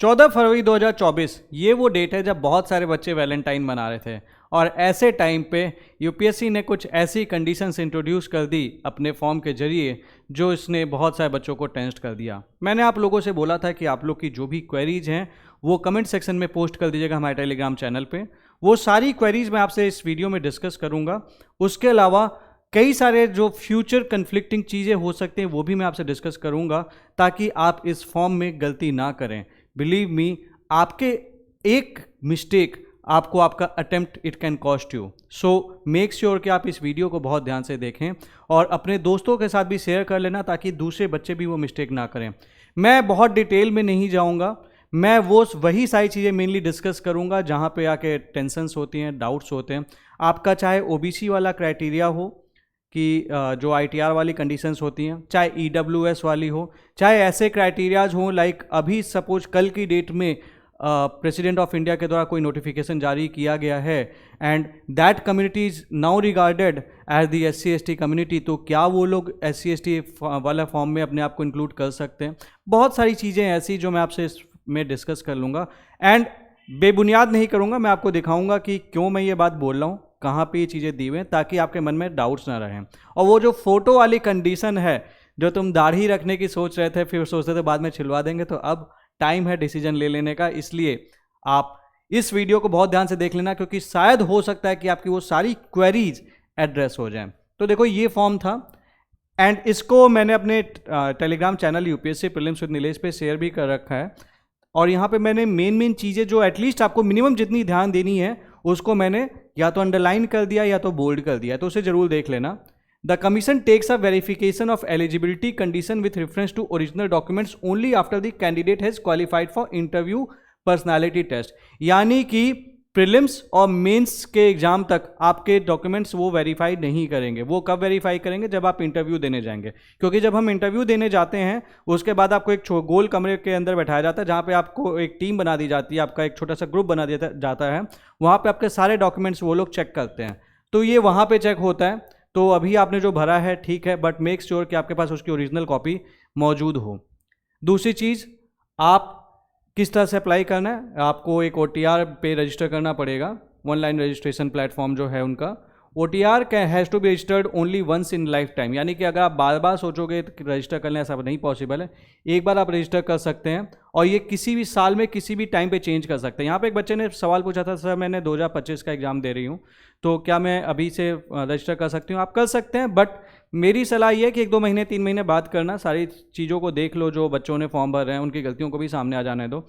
14 फरवरी 2024 ये वो डेट है जब बहुत सारे बच्चे वैलेंटाइन मना रहे थे और ऐसे टाइम पे यूपीएससी ने कुछ ऐसी कंडीशंस इंट्रोड्यूस कर दी अपने फॉर्म के जरिए जो इसने बहुत सारे बच्चों को टेंस्ट कर दिया। मैंने आप लोगों से बोला था कि आप लोग की जो भी क्वेरीज हैं वो कमेंट सेक्शन में पोस्ट कर दीजिएगा हमारे टेलीग्राम चैनल पे। वो सारी क्वेरीज मैं आपसे इस वीडियो में डिस्कस करूँगा। उसके अलावा कई सारे जो फ्यूचर कन्फ्लिक्टिंग चीज़ें हो सकती हैं वो भी मैं आपसे डिस्कस करूँगा ताकि आप इस फॉर्म में गलती ना करें। बिलीव मी, आपके एक मिस्टेक आपको आपका attempt it can cost you. So make sure कि आप इस वीडियो को बहुत ध्यान से देखें और अपने दोस्तों के साथ भी शेयर कर लेना ताकि दूसरे बच्चे भी वो मिस्टेक ना करें। मैं बहुत डिटेल में नहीं जाऊंगा, मैं वही सारी चीज़ें मेनली डिस्कस करूंगा जहां पे आके टेंशन्स होती हैं, डाउट्स होते हैं। आपका चाहे ओबीसी वाला क्राइटेरिया हो कि जो आईटीआर वाली कंडीशंस होती हैं, चाहे ईडब्ल्यूएस वाली हो, चाहे ऐसे क्राइटेरियाज हों लाइक अभी सपोज कल की डेट में प्रेसिडेंट ऑफ इंडिया के द्वारा कोई नोटिफिकेशन जारी किया गया है and that community is now regarded as the SC/ST community, तो क्या वो लोग SC/ST वाला फॉर्म में अपने आप को इंक्लूड कर सकते हैं। बहुत सारी चीज़ें ऐसी जो मैं आपसे इसमें डिस्कस कर लूँगा एंड बेबुनियाद नहीं करूँगा, मैं आपको दिखाऊँगा कि क्यों मैं ये बात बोल रहा हूँ, कहाँ पे ये चीज़ें दी हुई हैं ताकि आपके मन में डाउट्स ना रहें। और वो जो फोटो वाली कंडीशन है जो तुम दाढ़ी रखने की सोच रहे थे फिर सोचते थे बाद में छिलवा देंगे, तो अब टाइम है डिसीजन ले लेने का। इसलिए आप इस वीडियो को बहुत ध्यान से देख लेना क्योंकि शायद हो सकता है कि आपकी वो सारी क्वेरीज एड्रेस हो जाएं। तो देखो ये फॉर्म था एंड इसको मैंने अपने Telegram channel UPSC prelims with Nilesh पे शेयर भी कर रखा है और यहाँ पे मैंने मेन चीज़ें जो एटलीस्ट आपको मिनिमम जितनी ध्यान देनी है उसको मैंने या तो अंडरलाइन कर दिया या तो बोल्ड कर दिया, तो उसे जरूर देख लेना। The commission takes a verification of eligibility condition with reference to original documents only after the candidate has qualified for interview personality test। यानी कि प्रीलिम्स और मेंस के एग्जाम तक आपके डॉक्यूमेंट्स वो वेरीफाई नहीं करेंगे। वो कब वेरीफाई करेंगे? जब आप इंटरव्यू देने जाएंगे, क्योंकि जब हम इंटरव्यू देने जाते हैं उसके बाद आपको एक गोल कमरे के अंदर बैठाया जाता है जहाँ पे आपको एक टीम बना दी जाती है, आपका एक छोटा सा ग्रुप बना दिया जाता है। वहाँ पे आपके सारे डॉक्यूमेंट्स वो लोग चेक करते हैं, तो ये वहाँ पे चेक होता है। तो अभी आपने जो भरा है ठीक है, बट मेक श्योर कि आपके पास उसकी ओरिजिनल कॉपी मौजूद हो। दूसरी चीज़, आप किस तरह से अप्लाई करना है, आपको एक OTR पे रजिस्टर करना पड़ेगा। ऑनलाइन रजिस्ट्रेशन प्लेटफॉर्म जो है उनका OTR has to be registered only once in lifetime. यानी कि अगर आप बार बार सोचोगे रजिस्टर कर लें, ऐसा नहीं पॉसिबल है। एक बार आप रजिस्टर कर सकते हैं और ये किसी भी साल में किसी भी टाइम पे चेंज कर सकते हैं। यहाँ पे एक बच्चे ने सवाल पूछा था, सर मैंने 2025 का एग्ज़ाम दे रही हूँ तो क्या मैं अभी से रजिस्टर कर सकती हूँ? आप कर सकते हैं, बट मेरी सलाह ये है कि 1-2 महीने 3 महीने बाद करना। सारी चीज़ों को देख लो, जो बच्चों ने फॉर्म भर रहे हैं उनकी गलतियों को भी सामने आ जाने दो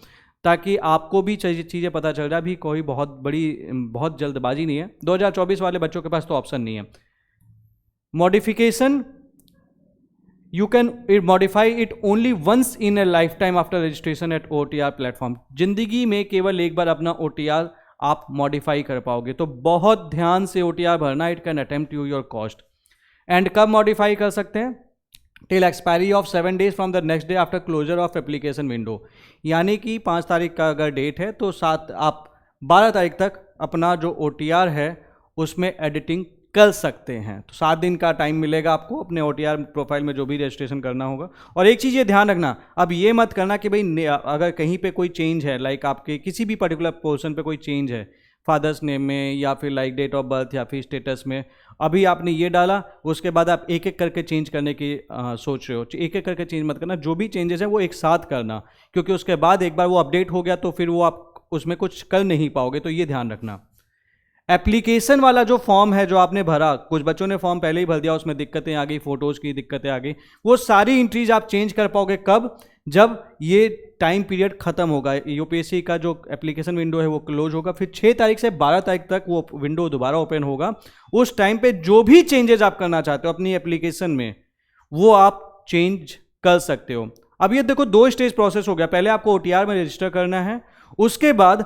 ताकि आपको भी चीज़ें पता चल जाए। अभी कोई बहुत जल्दबाजी नहीं है। 2024 वाले बच्चों के पास तो ऑप्शन नहीं है। Modification, you can modify it only once in a lifetime after registration at OTR platform. जिंदगी में केवल एक बार अपना OTR आप मॉडिफाई कर पाओगे, तो बहुत ध्यान से OTR भरना। It can attempt you your cost. And कब मॉडिफाई कर सकते हैं? Till expiry of 7 days from the next day after closure of application window. यानी कि 5 तारीख का अगर डेट है तो आप 12 तारीख तक अपना जो OTR है उसमें एडिटिंग कर सकते हैं। तो 7 दिन का टाइम मिलेगा आपको अपने OTR प्रोफाइल में जो भी रजिस्ट्रेशन करना होगा। और एक चीज़ ये ध्यान रखना, अब ये मत करना कि भाई अगर कहीं पे कोई चेंज है, लाइक आपके किसी भी पर्टिकुलर पोर्शन पे कोई चेंज है, फादर्स नेम में या फिर लाइक डेट ऑफ बर्थ या फिर स्टेटस में, अभी आपने ये डाला उसके बाद आप एक एक करके चेंज करने की सोच रहे हो। एक एक करके चेंज मत करना, जो भी चेंजेस हैं वो एक साथ करना, क्योंकि उसके बाद एक बार वो अपडेट हो गया तो फिर वो आप उसमें कुछ कर नहीं पाओगे। तो ये ध्यान रखना। एप्लीकेशन वाला जो फॉर्म है जो आपने भरा, कुछ बच्चों ने फॉर्म पहले ही भर दिया, उसमें दिक्कतें आ गई, फोटोज़ की दिक्कतें आ गई, वो सारी एंट्रीज आप चेंज कर पाओगे कब? जब ये टाइम पीरियड खत्म होगा। यूपीएससी का जो एप्लीकेशन विंडो है वो क्लोज होगा, फिर 6 तारीख से 12 तारीख तक वो विंडो दोबारा ओपन होगा। उस टाइम पे जो भी चेंजेस आप करना चाहते हो अपनी एप्लीकेशन में वो आप चेंज कर सकते हो। अब ये देखो 2 स्टेज प्रोसेस हो गया। पहले आपको OTR में रजिस्टर करना है, उसके बाद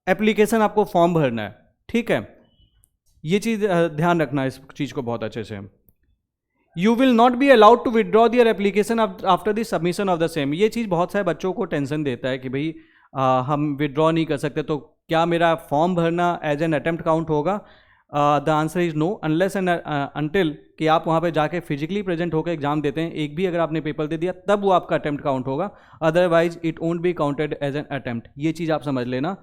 एप्लीकेशन आपको फॉर्म भरना है। ठीक है, ये चीज़ ध्यान रखना इस चीज़ को बहुत अच्छे से। You will not be allowed to withdraw their application after the submission of the same. ये चीज़ बहुत सारे बच्चों को टेंशन देता है कि भाई हम विदड्रॉ नहीं कर सकते, तो क्या मेरा फॉर्म भरना एज एन अटेम्प्ट काउंट होगा? The answer is no, unless and until कि आप वहाँ पे जाके फिजिकली प्रेजेंट होकर एग्जाम देते हैं, एक भी अगर आपने पेपर दे दिया तब वो आपका अटेम्प्ट काउंट होगा, otherwise it won't be counted as an attempt. ये चीज़ आप समझ लेना।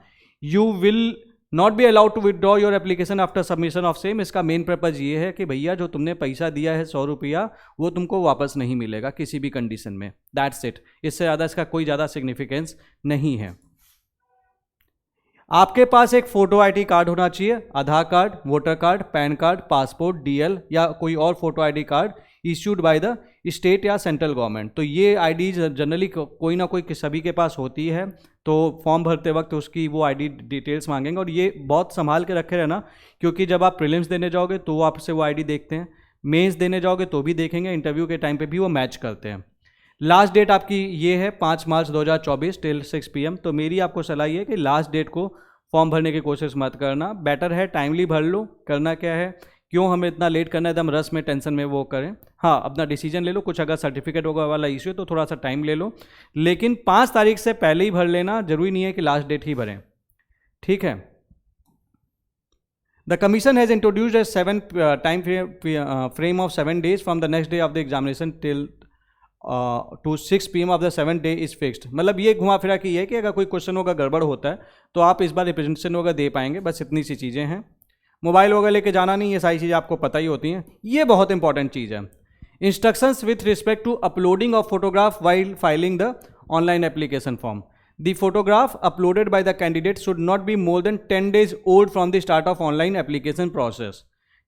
You will not be allowed to withdraw your application after submission of same. इसका मेन पर्पज ये है कि भैया जो तुमने पैसा दिया है 100 रुपया, वो तुमको वापस नहीं मिलेगा किसी भी कंडीशन में, दैट्स इट। इससे ज़्यादा इसका कोई ज़्यादा सिग्निफिकेंस नहीं है। आपके पास एक फोटो आईडी कार्ड होना चाहिए, Aadhaar card, voter card, PAN card, passport, DL या कोई और photo ID card issued by the state या सेंट्रल गवर्नमेंट। तो ये आईडी जनरली कोई ना कोई सभी के पास होती है, तो फॉर्म भरते वक्त उसकी वो आईडी डिटेल्स मांगेंगे, और ये बहुत संभाल के रखे रहना, क्योंकि जब आप प्रीलिम्स देने जाओगे तो आपसे वो आईडी देखते हैं, मेंस देने जाओगे तो भी देखेंगे, इंटरव्यू के टाइम पे भी वो मैच करते हैं। लास्ट डेट आपकी ये है 5 मार्च 2024 टिल 6 PM। तो मेरी आपको सलाह ये है कि लास्ट डेट को फॉर्म भरने की कोशिश मत करना, बेटर है टाइमली भर लो। करना क्या है, क्यों हमें इतना लेट करना है, एकदम रस में टेंशन में वो करें। हाँ, अपना डिसीजन ले लो, कुछ अगर सर्टिफिकेट होगा वाला इशू है तो थोड़ा सा टाइम ले लो, लेकिन 5 तारीख से पहले ही भर लेना, जरूरी नहीं है कि लास्ट डेट ही भरें, ठीक है। The commission has introduced A 7 time frame of 7 days from the next day of the examination till two 6 PM of the 7th day is fixed. मतलब ये घुमा फिरा की है कि अगर कोई क्वेश्चन होगा गड़बड़ होता है तो आप इस बार रिप्रेजेंटेशन वगैरह दे पाएंगे, बस इतनी सी चीज़ें हैं। मोबाइल वगैरह लेके जाना नहीं, ये सारी चीज़ें आपको पता ही होती हैं। ये बहुत इंपॉर्टेंट चीज़ है, instructions with respect to uploading of photograph while filing the online application form. The photograph uploaded by the candidate should not be more than 10 days old from the start of online application process,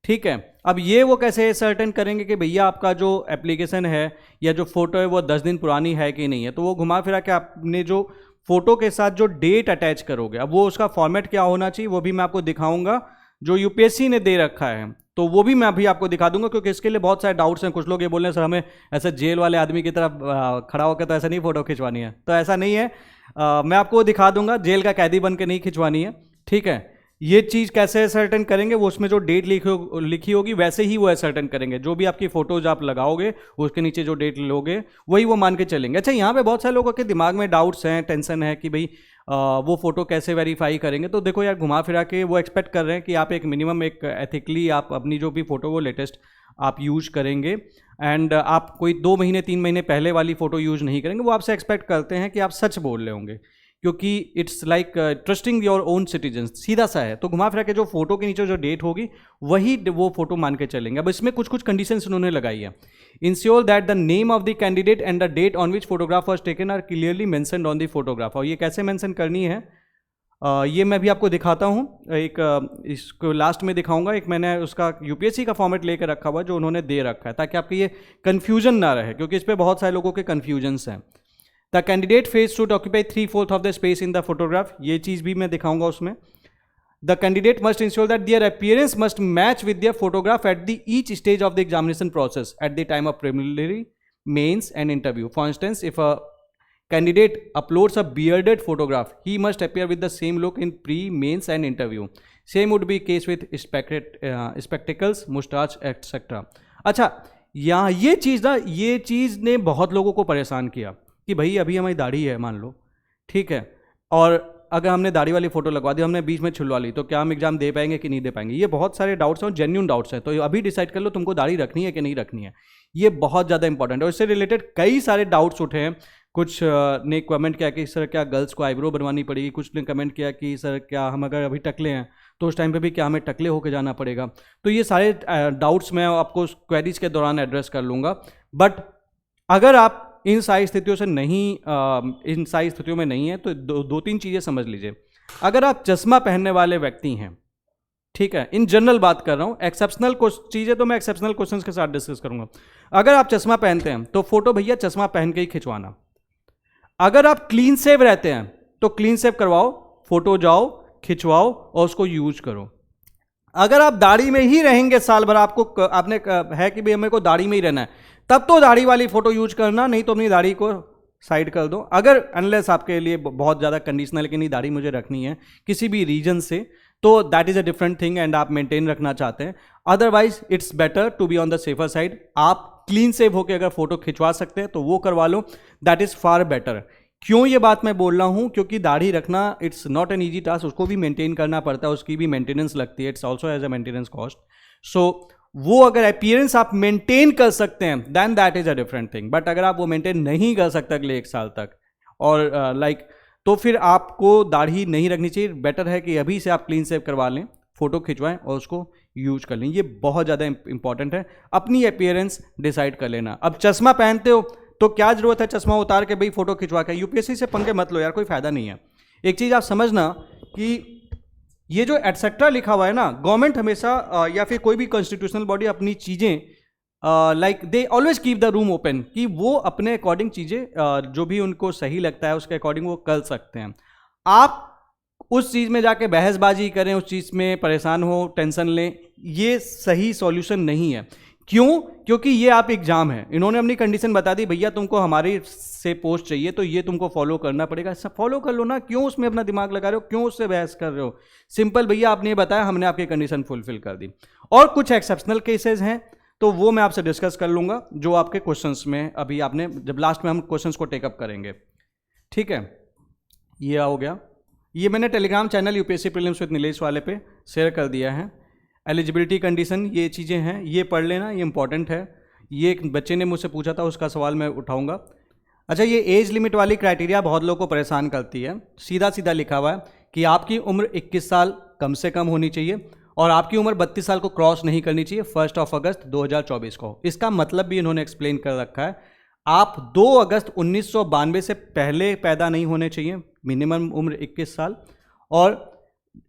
ठीक है। अब ये वो कैसे certain करेंगे कि भैया आपका जो एप्लीकेशन है या जो फोटो है वो 10 दिन पुरानी है कि नहीं है, तो वो घुमा फिरा के आपने जो फोटो के साथ जो डेट अटैच करोगे, अब वो उसका फॉर्मेट क्या होना चाहिए वो भी मैं आपको दिखाऊंगा, जो यूपीएससी ने दे रखा है, तो वो भी मैं अभी आपको दिखा दूंगा, क्योंकि इसके लिए बहुत सारे डाउट्स हैं। कुछ लोग ये बोल रहे हैं सर हमें ऐसे जेल वाले आदमी की तरफ खड़ा होकर तो ऐसा नहीं फोटो खिंचवानी है, तो ऐसा नहीं है। मैं आपको दिखा दूंगा, जेल का कैदी बन के नहीं खिंचवानी है, ठीक है। ये चीज़ कैसे सर्टेन करेंगे, वो उसमें जो डेट लिखी होगी वैसे ही वो सर्टेन करेंगे। जो भी आपकी फोटोज आप लगाओगे उसके नीचे जो डेट लोगे वही वो मान के चलेंगे। अच्छा, यहाँ पे बहुत सारे लोगों के दिमाग में डाउट्स हैं, टेंशन है कि भाई वो फोटो कैसे वेरीफाई करेंगे। तो देखो यार, घुमा फिरा के वो एक्सपेक्ट कर रहे हैं कि आप एक मिनिमम एक एथिकली आप अपनी जो भी फोटो वो लेटेस्ट आप यूज करेंगे, एंड आप कोई 2 महीने 3 महीने पहले वाली फोटो यूज नहीं करेंगे। वो आपसे एक्सपेक्ट करते हैं कि आप सच बोल रहे होंगे, क्योंकि it's like trusting your own citizen, सीधा सा है। तो घुमा फिरा के जो फोटो के नीचे जो डेट होगी वही वो फोटो मान के चलेंगे। अब इसमें कुछ कुछ कंडीशंस उन्होंने लगाई है। Ensure that the name of the candidate and the date on which photograph was taken are clearly mentioned on the photograph. और ये कैसे मेंशन करनी है ये मैं भी आपको दिखाता हूँ, इसको लास्ट में दिखाऊंगा। एक मैंने उसका यूपीएससी का फॉर्मेट लेकर रखा हुआ जो उन्होंने दे रखा है, ताकि आपकी ये कन्फ्यूजन ना रहे, क्योंकि इस पर बहुत सारे लोगों के कन्फ्यूजन्स हैं। The candidate face should occupy 3/4 of the space in the photograph, ये चीज़ भी मैं दिखाऊंगा उसमें। The candidate must ensure that their appearance must match with their photograph at the each stage of the examination process at the time of preliminary, mains and interview. For instance, if a candidate uploads a bearded photograph, he must appear with the same look in pre, mains and interview. Same would be case with spectacles, mustache, etc. अच्छा, यहाँ ये चीज़ ने बहुत लोगों को परेशान किया कि भाई अभी हमारी दाढ़ी है मान लो, ठीक है, और अगर हमने दाढ़ी वाली फोटो लगवा दी, हमने बीच में छुलवा ली, तो क्या हम एग्जाम दे पाएंगे कि नहीं दे पाएंगे। ये बहुत सारे डाउट्स हैं और जेन्यून डाउट्स हैं। तो अभी डिसाइड कर लो तुमको दाढ़ी रखनी है कि नहीं रखनी है, ये बहुत ज़्यादा इंपॉर्टेंट है। और इससे रिलेटेड कई सारे डाउट्स उठे हैं। कुछ ने कमेंट किया कि सर क्या गर्ल्स को आईब्रो बनवानी पड़ेगी, कुछ ने कमेंट किया कि सर क्या हम अगर अभी टकले हैं तो उस टाइम पे भी क्या हमें टकले होकर जाना पड़ेगा। तो ये सारे डाउट्स मैं आपको क्वेरीज के दौरान एड्रेस कर लूँगा। बट अगर आप इन सारी स्थितियों से नहीं इन सारी स्थितियों में नहीं है तो दो तीन चीज़ें समझ लीजिए। अगर आप चश्मा पहनने वाले व्यक्ति हैं, ठीक है, इन जनरल बात कर रहा हूँ, एक्सेप्शनल चीज़ें तो मैं एक्सेप्शनल क्वेश्चंस के साथ डिस्कस करूँगा। अगर आप चश्मा पहनते हैं तो फोटो भैया चश्मा पहन के ही खिंचवाना। अगर आप क्लीन सेव रहते हैं तो क्लीन सेव करवाओ, फोटो जाओ खिंचवाओ और उसको यूज करो। अगर आप दाढ़ी में ही रहेंगे साल भर, आपने है कि भाई मेरे को दाढ़ी में ही रहना है, तब तो दाढ़ी वाली फोटो यूज करना, नहीं तो अपनी दाढ़ी को साइड कर दो। अगर अनलेस आपके लिए बहुत ज़्यादा कंडीशनल कि नहीं दाढ़ी मुझे रखनी है किसी भी रीजन से, तो that is a different thing and आप मेंटेन रखना चाहते हैं। Otherwise it's better to be on the safer side. आप क्लीन सेव होकर अगर फोटो खिंचवा सकते हैं तो वो करवा लो, दैट इज़ फार बेटर। क्यों ये बात मैं बोल रहा हूँ, क्योंकि दाढ़ी रखना it's not an easy task, उसको भी मेंटेन करना पड़ता है, उसकी भी मेंटेनेंस लगती है, it's also as a maintenance cost. So वो अगर अपीयरेंस आप मेंटेन कर सकते हैं then that is a different thing, but अगर आप वो मेंटेन नहीं कर सकते अगले 1 साल तक और तो फिर आपको दाढ़ी नहीं रखनी चाहिए। बेटर है कि अभी से आप क्लीन शेव करवा लें, फोटो खिंचवाएं और उसको यूज कर लें। ये बहुत ज़्यादा इंपॉर्टेंट है, अपनी अपीयरेंस डिसाइड कर लेना। अब चश्मा पहनते हो तो क्या जरूरत है चश्मा उतार के भाई फोटो खिंचवा के? यूपीएससी से पंगे मत लो यार, कोई फायदा नहीं है। एक चीज़ आप समझना कि ये जो एटसेट्रा लिखा हुआ है ना, गवर्नमेंट हमेशा या फिर कोई भी कॉन्स्टिट्यूशनल बॉडी अपनी चीज़ें like they always keep the room open, कि वो अपने अकॉर्डिंग चीज़ें जो भी उनको सही लगता है उसके अकॉर्डिंग वो कर सकते हैं। आप उस चीज़ में जाके बहसबाजी करें, उस चीज़ में परेशान हो, टेंशन लें, ये सही सॉल्यूशन नहीं है। क्यों? क्योंकि ये आप एग्जाम है, इन्होंने अपनी कंडीशन बता दी, भैया तुमको हमारे से पोस्ट चाहिए तो ये तुमको फॉलो करना पड़ेगा। सब फॉलो कर लो ना, क्यों उसमें अपना दिमाग लगा रहे हो, क्यों उससे बहस कर रहे हो? सिंपल, भैया आपने बताया, हमने आपकी कंडीशन फुलफिल कर दी। और कुछ एक्सेप्शनल केसेस हैं तो वो मैं आपसे डिस्कस कर लूँगा, जो आपके क्वेश्चंस में अभी आपने जब लास्ट में हम क्वेश्चंस को टेकअप करेंगे, ठीक है। ये हो गया, ये मैंने Telegram channel UPSC prelims with Nilesh वाले पे शेयर कर दिया है। एलिजिबिलिटी कंडीशन ये चीज़ें हैं, ये पढ़ लेना, ये इंपॉर्टेंट है। ये एक बच्चे ने मुझसे पूछा था, उसका सवाल मैं उठाऊंगा। अच्छा, ये एज लिमिट वाली क्राइटेरिया बहुत लोगों को परेशान करती है। सीधा सीधा लिखा हुआ है कि आपकी उम्र 21 साल कम से कम होनी चाहिए और आपकी उम्र 32 साल को क्रॉस नहीं करनी चाहिए 1 अगस्त 2024 को। इसका मतलब भी इन्होंने एक्सप्लेन कर रखा है, आप 2 अगस्त 1992 से पहले पैदा नहीं होने चाहिए, मिनिमम उम्र 21 साल, और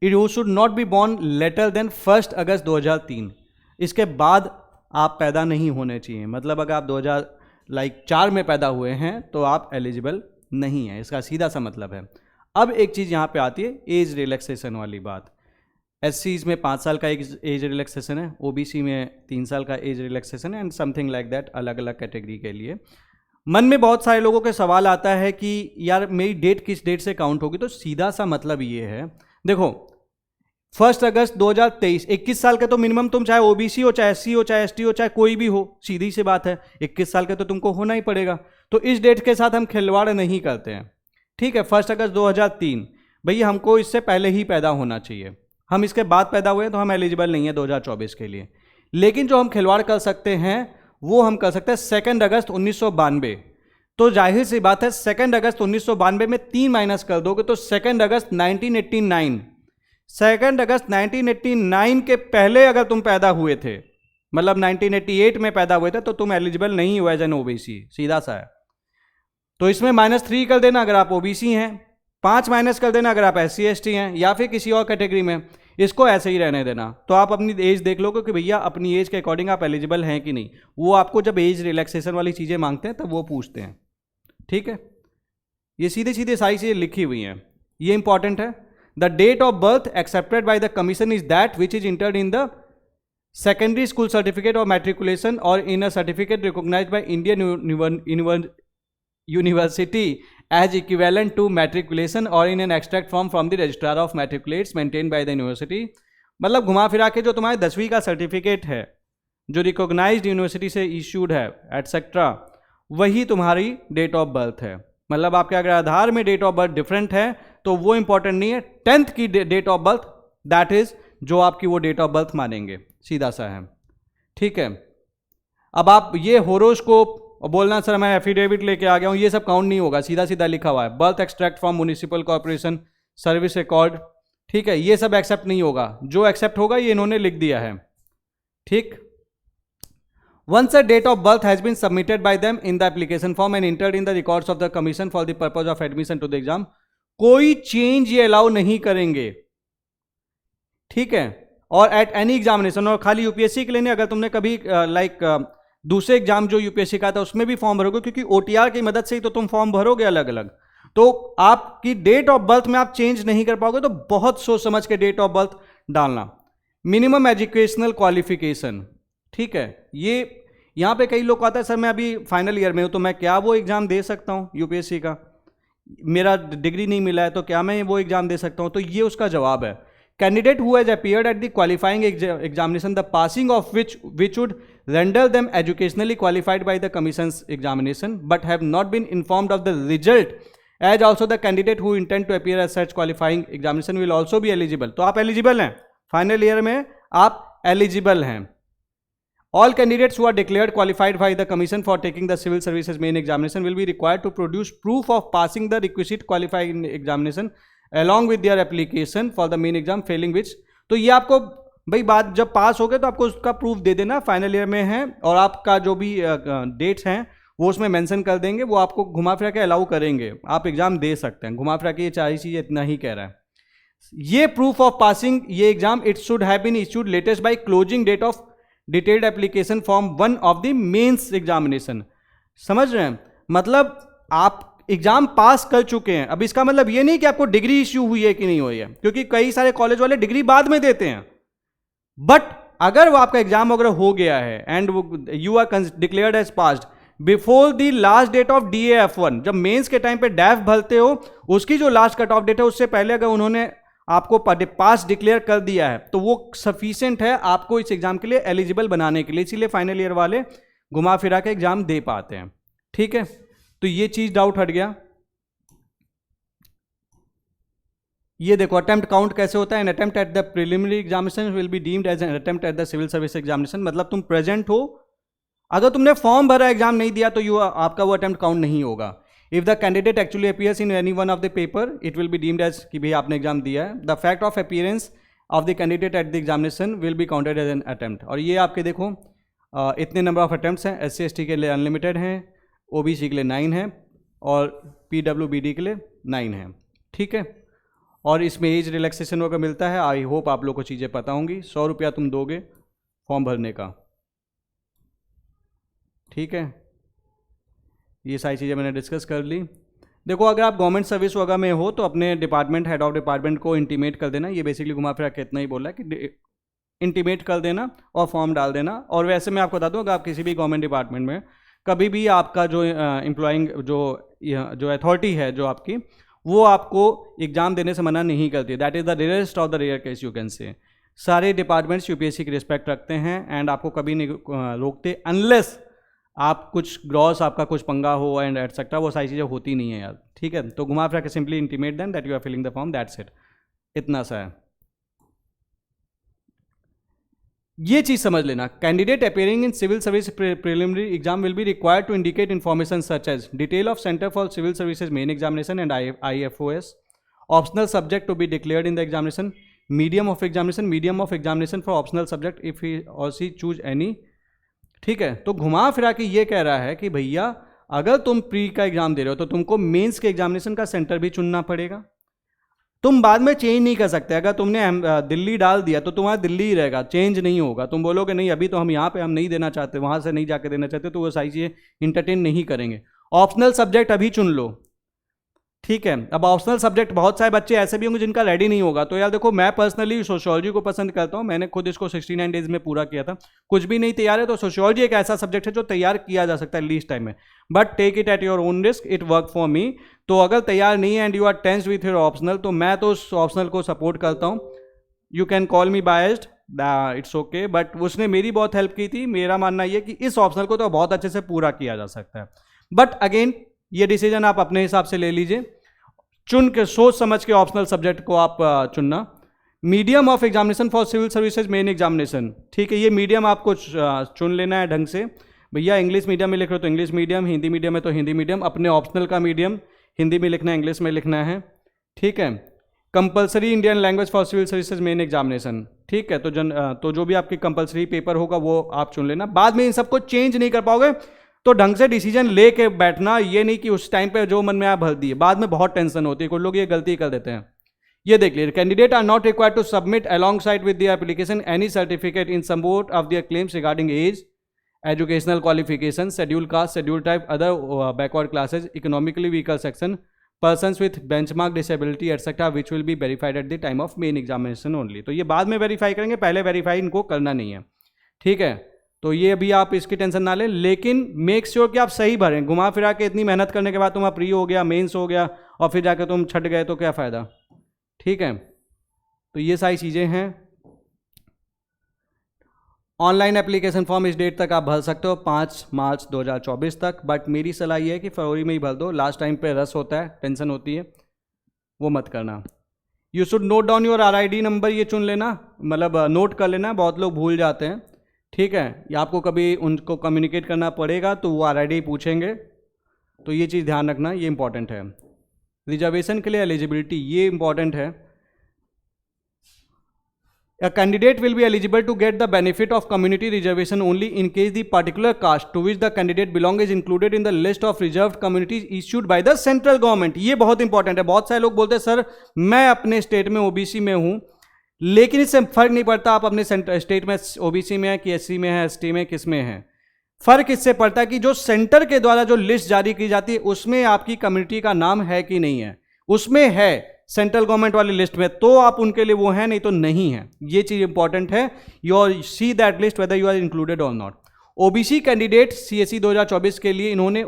you should not be born later than 1 August 2003। इसके बाद आप पैदा नहीं होने चाहिए, मतलब अगर आप 2004 में पैदा हुए हैं तो आप एलिजिबल नहीं हैं, इसका सीधा सा मतलब है। अब एक चीज़ यहाँ पे आती है एज रिलैक्सेशन वाली बात। एससीज में 5 साल का एक एज रिलैक्सेशन है, ओबीसी में 3 साल का एज रिलैक्सेशन है, एंड समथिंग लाइक दैट अलग अलग कैटेगरी के लिए। मन में बहुत सारे लोगों के सवाल आता है कि यार मेरी डेट किस डेट से काउंट होगी, तो सीधा सा मतलब ये है, देखो 1 अगस्त 2023, 21 साल के तो मिनिमम तुम चाहे ओबीसी हो, चाहे एससी हो, चाहे एसटी हो, चाहे कोई भी हो, सीधी सी बात है 21 साल के तो तुमको होना ही पड़ेगा। तो इस डेट के साथ हम खिलवाड़ नहीं करते हैं, ठीक है। 1 अगस्त 2003, भैया हमको इससे पहले ही पैदा होना चाहिए, हम इसके बाद पैदा हुए तो हम एलिजिबल नहीं है 2024 के लिए। लेकिन जो हम खिलवाड़ कर सकते हैं वो हम कर सकते हैं 2 अगस्त 1992। तो जाहिर सी बात है 2 अगस्त 1992 में 3 माइनस कर दोगे तो 2 अगस्त 1989, 2 अगस्त 1989 के पहले अगर तुम पैदा हुए थे, मतलब 1988 में पैदा हुए थे, तो तुम एलिजिबल नहीं हुए एज एन ओबीसी, सीधा सा है। तो इसमें -3 कर देना अगर आप ओबीसी हैं, 5 माइनस कर देना अगर आप एससी एसटी हैं या फिर किसी और कैटेगरी में, इसको ऐसे ही रहने देना। तो आप अपनी एज देख लो कि भैया अपनी एज के अकॉर्डिंग आप एलिजिबल हैं कि नहीं। वो आपको जब एज रिलैक्सेशन वाली चीज़ें मांगते हैं तब वो पूछते हैं, ठीक है। ये सीधे सीधे सारी चीज़ें लिखी हुई हैं, ये इंपॉर्टेंट है। The date of birth accepted by the commission is that which is entered in the secondary school certificate और मैट्रिकुलेशन और in a certificate recognised by Indian university as equivalent to matriculation or in an extract form from the registrar of matriculates maintained by the university। मतलब घुमा फिरा के जो तुम्हारे 10वीं का सर्टिफिकेट है जो रिकॉग्नाइज्ड यूनिवर्सिटी से इश्यूड है एटसेट्रा, वही तुम्हारी डेट ऑफ बर्थ है। मतलब आपके अगर आधार में डेट ऑफ बर्थ डिफरेंट है तो वो इंपॉर्टेंट नहीं है, 10th की date of birth that is जो आपकी वो डेट ऑफ बर्थ मानेंगे, सीधा सा है, ठीक है। अब आप ये होरोस्कोप और बोलना सर मैं एफिडेविट लेके आ गया हूँ, ये सब काउंट नहीं होगा, सीधा सीधा लिखा हुआ है। Birth extract from municipal corporation service record, ठीक है, ये सब एक्सेप्ट नहीं होगा। जो एक्सेप्ट होगा ये इन्होंने लिख दिया है, ठीक। Once a date of birth has been submitted by them in the application form and entered in the records of the commission for the purpose of admission to the exam, कोई change ये allow नहीं करेंगे, ठीक है। और at any examination, और खाली UPSC के लिए नहीं, अगर तुमने कभी दूसरे एग्जाम जो यूपीएससी का था उसमें भी फॉर्म भरोगे, क्योंकि ओटीआर की मदद से ही तो तुम फॉर्म भरोगे अलग अलग, तो आपकी डेट ऑफ बर्थ में आप चेंज नहीं कर पाओगे। तो बहुत सोच समझ के डेट ऑफ बर्थ डालना। मिनिमम एजुकेशनल क्वालिफिकेशन, ठीक है। ये यहाँ पे कई लोग कहते हैं सर मैं अभी फाइनल ईयर में हूँ तो मैं क्या वो एग्जाम दे सकता हूँ यूपीएससी का, मेरा डिग्री नहीं मिला है तो क्या मैं वो एग्जाम दे सकता हूँ? तो ये उसका जवाब है, candidate who has appeared at the qualifying examination the passing of which would render them educationally qualified by the commission's examination but have not been informed of the result as also the candidate who intend to appear as such qualifying examination will also be eligible. तो आप eligible हैं, final year में आप eligible हैं। All candidates who are declared qualified by the Commission for taking the Civil Services main examination will be required to produce proof of passing the requisite qualifying examination along with their application for the main exam, failing which। तो ये आपको भाई बात जब पास हो गए तो आपको उसका प्रूफ दे देना, फाइनल ईयर में है, और आपका जो भी डेट्स हैं वो उसमें मेंशन कर देंगे, वो आपको घुमा फिरा के अलाउ करेंगे, आप एग्जाम दे सकते हैं। घुमा फिरा के ये चार चीज़ इतना ही कह रहा है। ये प्रूफ ऑफ पासिंग, ये exam it should have been issued latest by closing date of detailed application form 1 of the mains examination. समझ रहे हैं, मतलब आप एग्जाम पास कर चुके हैं। अब इसका मतलब ये नहीं कि आपको डिग्री इश्यू हुई है कि नहीं हुई है, क्योंकि कई सारे कॉलेज वाले डिग्री बाद में देते हैं। बट अगर वो आपका एग्जाम वगैरह हो गया है and you are declared as passed before the last date of DAF1, जब मेंस के टाइम पे डैफ भरते हो उसकी जो लास्ट कट ऑफ डेट है उससे पहले अगर उन्होंने आपको पास डिक्लेयर कर दिया है तो वो सफिशिएंट है आपको इस एग्जाम के लिए एलिजिबल बनाने के लिए। इसीलिए फाइनल ईयर वाले घुमा फिरा के एग्जाम दे पाते हैं। ठीक है, तो ये चीज डाउट हट गया। ये देखो अटेम्प्ट काउंट कैसे होता है। An attempt at the preliminary examination will be deemed as an attempt at the civil service examination. मतलब तुम प्रेजेंट हो, अगर तुमने फॉर्म भरा एग्जाम नहीं दिया तो आपका वो अटेम्प्ट काउंट नहीं होगा। If the candidate actually appears in any one of the paper it will be deemed as कि भाई आपने एग्जाम दिया है। The fact of appearance of the candidate at the examination will be counted as an attempt. और ये आपके देखो इतने नंबर ऑफ अटेम्प्ट्स हैं। SC/ST के लिए अनलिमिटेड हैं, OBC के लिए 9 है और PWBD के लिए 9 है। ठीक है, और इसमें एज रिलैक्सेशन वगैरह मिलता है। आई होप आप लोग को चीज़ें पता होंगी। 100 रुपया तुम दोगे फॉर्म भरने का। ठीक है, ये सारी चीज़ें मैंने डिस्कस कर ली। देखो अगर आप गवर्नमेंट सर्विस वगैरह में हो तो अपने डिपार्टमेंट हेड ऑफ डिपार्टमेंट को इंटीमेट कर देना। ये बेसिकली घुमा फिरा के इतना ही बोला है कि इंटीमेट कर देना और फॉर्म डाल देना। और वैसे मैं आपको बता दूँ, अगर आप किसी भी गवर्नमेंट डिपार्टमेंट में कभी भी आपका जो एम्प्लॉइंग जो अथॉरिटी है जो आपकी, वो आपको एग्जाम देने से मना नहीं करती। That is the rarest of the rare case you can say. सारे डिपार्टमेंट्स UPSC की रिस्पेक्ट रखते हैं एंड आपको कभी नहीं रोकते अनलेस आप कुछ ग्रॉस आपका कुछ पंगा हो एंड एटसेट्रा। वो सारी चीज़ें होती नहीं है यार। ठीक है, तो घुमा फिरा के simply intimate then that you are filling the form, that's it. इतना सा है, ये चीज़ समझ लेना। Candidate appearing in civil service preliminary exam will be required to indicate information such as detail of centre for civil services main examination and IFOS, optional subject to be declared in the examination, medium of examination for optional subject if he or she choose any. ठीक है, तो घुमा फिरा के ये कह रहा है कि भैया अगर तुम प्री का एग्जाम दे रहे हो तो तुमको मेंस के एग्जामिनेशन का सेंटर भी चुनना पड़ेगा। तुम बाद में चेंज नहीं कर सकते। अगर तुमने दिल्ली डाल दिया तो तुम्हारा दिल्ली ही रहेगा, चेंज नहीं होगा। तुम बोलोगे नहीं अभी तो हम यहाँ पे हम नहीं देना चाहते, वहाँ से नहीं जाके देना चाहते, तो वो सारी चीज़ें इंटरटेन नहीं करेंगे। ऑप्शनल सब्जेक्ट अभी चुन लो। ठीक है, अब ऑप्शनल सब्जेक्ट बहुत सारे बच्चे ऐसे भी होंगे जिनका रेडी नहीं होगा। तो यार देखो मैं पर्सनली सोशियोलॉजी को पसंद करता हूँ, मैंने खुद इसको 69 डेज में पूरा किया था। कुछ भी नहीं तैयार है तो सोशियोलॉजी एक ऐसा सब्जेक्ट है जो तैयार किया जा सकता है लीस्ट टाइम में, but take it at your own risk, it work for me. तो अगर तैयार नहीं है and you are tensed with your optional, तो मैं तो उस ऑप्शनल को सपोर्ट करता हूँ। You can call me biased, it's okay, but उसने मेरी बहुत हेल्प की थी। मेरा मानना ये कि इस ऑप्शनल को तो बहुत अच्छे से पूरा किया जा सकता है। बट अगेन ये डिसीजन आप अपने हिसाब से ले लीजिए, चुन के सोच समझ के ऑप्शनल सब्जेक्ट को आप चुनना। Medium of examination for civil services main examination, ठीक है, ये मीडियम आपको चुन लेना है ढंग से। भैया इंग्लिश मीडियम में लिख रहे हो तो इंग्लिश मीडियम, हिंदी मीडियम है तो हिंदी मीडियम, अपने ऑप्शनल का मीडियम हिंदी में लिखना है, इंग्लिश में लिखना है। ठीक है, compulsory Indian language for civil services main examination. ठीक है, तो जो भी आपकी कंपलसरी पेपर होगा वो आप चुन लेना। बाद में इन सबको चेंज नहीं कर पाओगे तो ढंग से डिसीजन लेके बैठना, ये नहीं कि उस टाइम पे जो मन में आप भर दिए, बाद में बहुत टेंशन होती है। कुछ लोग ये गलती कर देते हैं। ये देख लीजिए, candidate are not required to submit alongside with the application any certificate in support of their claims regarding age, educational qualification, schedule caste, schedule tribe, other backward classes, economically weaker section, persons with benchmark disability etcetera, which will be verified at the time of main examination only. तो ये बाद में verify करेंगे, पहले verify इनको करना नहीं है। ठीक है, तो ये अभी आप इसकी टेंशन ना लें, लेकिन मेक श्योर कि आप सही भरें। घुमा फिरा के इतनी मेहनत करने के बाद तुम्हारा प्री हो गया, मेंस हो गया और फिर जाकर तुम छट गए तो क्या फ़ायदा। ठीक है, तो ये सारी चीज़ें हैं। ऑनलाइन एप्लीकेशन फॉर्म इस डेट तक आप भर सकते हो 5 मार्च 2024 तक, बट मेरी सलाह ये है कि फरवरी में ही भर दो, लास्ट टाइम पे रस होता है, टेंशन होती है, वो मत करना। You should note down your RID number, ये चुन लेना, मतलब नोट कर लेना, बहुत लोग भूल जाते हैं, ठीक है। या आपको कभी उनको कम्युनिकेट करना पड़ेगा तो वो RID पूछेंगे, तो ये चीज़ ध्यान रखना, ये इंपॉर्टेंट है। रिजर्वेशन के लिए एलिजिबिलिटी, ये इंपॉर्टेंट है। A candidate will be eligible to get the benefit of community reservation only in case the particular caste to which the candidate belongs is included in the list of reserved communities issued by the central government। ये बहुत important है। बहुत सारे लोग बोलते हैं sir मैं अपने स्टेट में OBC में हूँ, लेकिन इससे फर्क नहीं पड़ता आप अपने स्टेट में OBC में है कि SC में है, ST में, किस में है। फर्क इससे पड़ता है कि जो सेंटर के द्वारा जो लिस्ट जारी की जाती है उसमें आपकी कम्युनिटी का नाम है कि नहीं है। उसमें है सेंट्रल गवर्नमेंट वाली लिस्ट में, तो आप उनके लिए वो है, नहीं तो नहीं है। ये चीज इंपॉर्टेंट है, you see that list whether you are included or not. OBC candidate CSE 2024 के लिए इन्होंने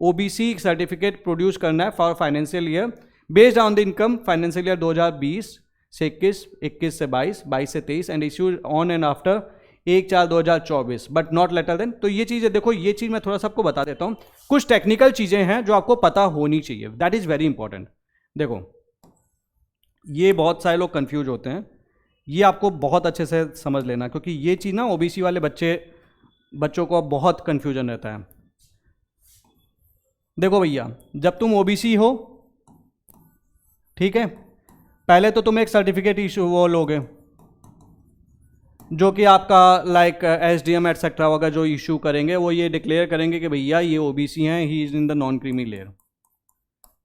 OBC सर्टिफिकेट प्रोड्यूस करना है for financial year based on the income financial year 2020 से 21, 21 से 22, 22 से 23 and issued on and after 1/4/2024 but not later than. तो ये चीज़ें देखो, ये चीज़ मैं थोड़ा सा आपको बता देता हूँ। कुछ टेक्निकल चीज़ें हैं जो आपको पता होनी चाहिए, दैट इज़ वेरी इंपॉर्टेंट। देखो ये बहुत सारे लोग कंफ्यूज होते हैं, ये आपको बहुत अच्छे से समझ लेना, क्योंकि ये चीज़ ना OBC वाले बच्चों को बहुत कंफ्यूजन रहता है। देखो भैया, जब तुम OBC हो, ठीक है, पहले तो तुम एक सर्टिफिकेट इशू वो लोगे जो कि आपका लाइक SDM एटसेट्रा वगैरह जो इशू करेंगे, वो ये डिक्लेयर करेंगे कि भैया ये OBC हैं, he is in the non creamy layer,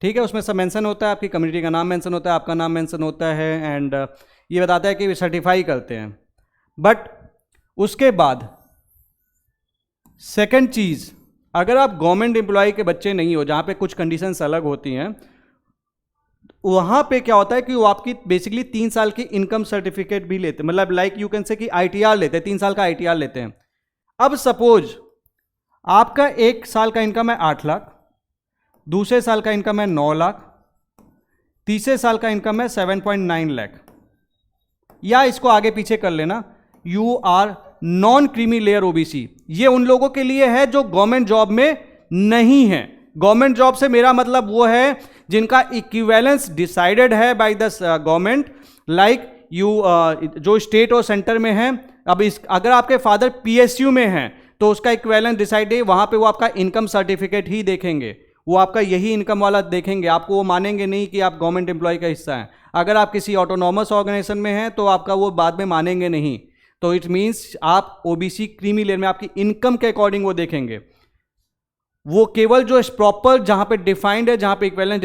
ठीक है। उसमें सब मेंशन होता है, आपकी कम्युनिटी का नाम मेंशन होता है, आपका नाम मेंशन होता है, एंड ये बताता है कि सर्टिफाई करते हैं। बट उसके बाद सेकंड चीज़, अगर आप गवर्नमेंट एम्प्लॉय के बच्चे नहीं हो, जहाँ पे कुछ कंडीशंस अलग होती हैं, वहाँ पे क्या होता है कि वो आपकी बेसिकली 3 साल की इनकम सर्टिफिकेट भी लेते हैं, मतलब लाइक यू कैन से कि ITR लेते हैं, 3 साल का ITR लेते हैं। अब सपोज आपका 1 साल का इनकम है 8 लाख, दूसरे साल का इनकम है 9 लाख, तीसरे साल का इनकम है 7.9 लाख, या इसको आगे पीछे कर लेना, you are non creamy layer OBC। ये उन लोगों के लिए है जो गवर्नमेंट जॉब में नहीं है। गवर्नमेंट जॉब से मेरा मतलब वो है जिनका इक्विवेलेंस डिसाइडेड है by the government, like you जो स्टेट और सेंटर में है। अब अगर आपके फादर PSU में हैं तो उसका इक्विवेलेंस डिसाइड है, वहां पे वो आपका इनकम सर्टिफिकेट ही देखेंगे, वो आपका यही इनकम वाला देखेंगे, आपको वो मानेंगे नहीं कि आप गवर्नमेंट एम्प्लॉय का हिस्सा हैं। अगर आप किसी ऑटोनॉमस ऑर्गेनाइजेशन में हैं तो आपका वो बाद में मानेंगे नहीं। तो इट मीन्स आप OBC क्रीमी लेयर में आपकी इनकम के अकॉर्डिंग वो देखेंगे। वो केवल जो प्रॉपर जहां पे डिफाइंड है, जहां पे इक्विवेलेंस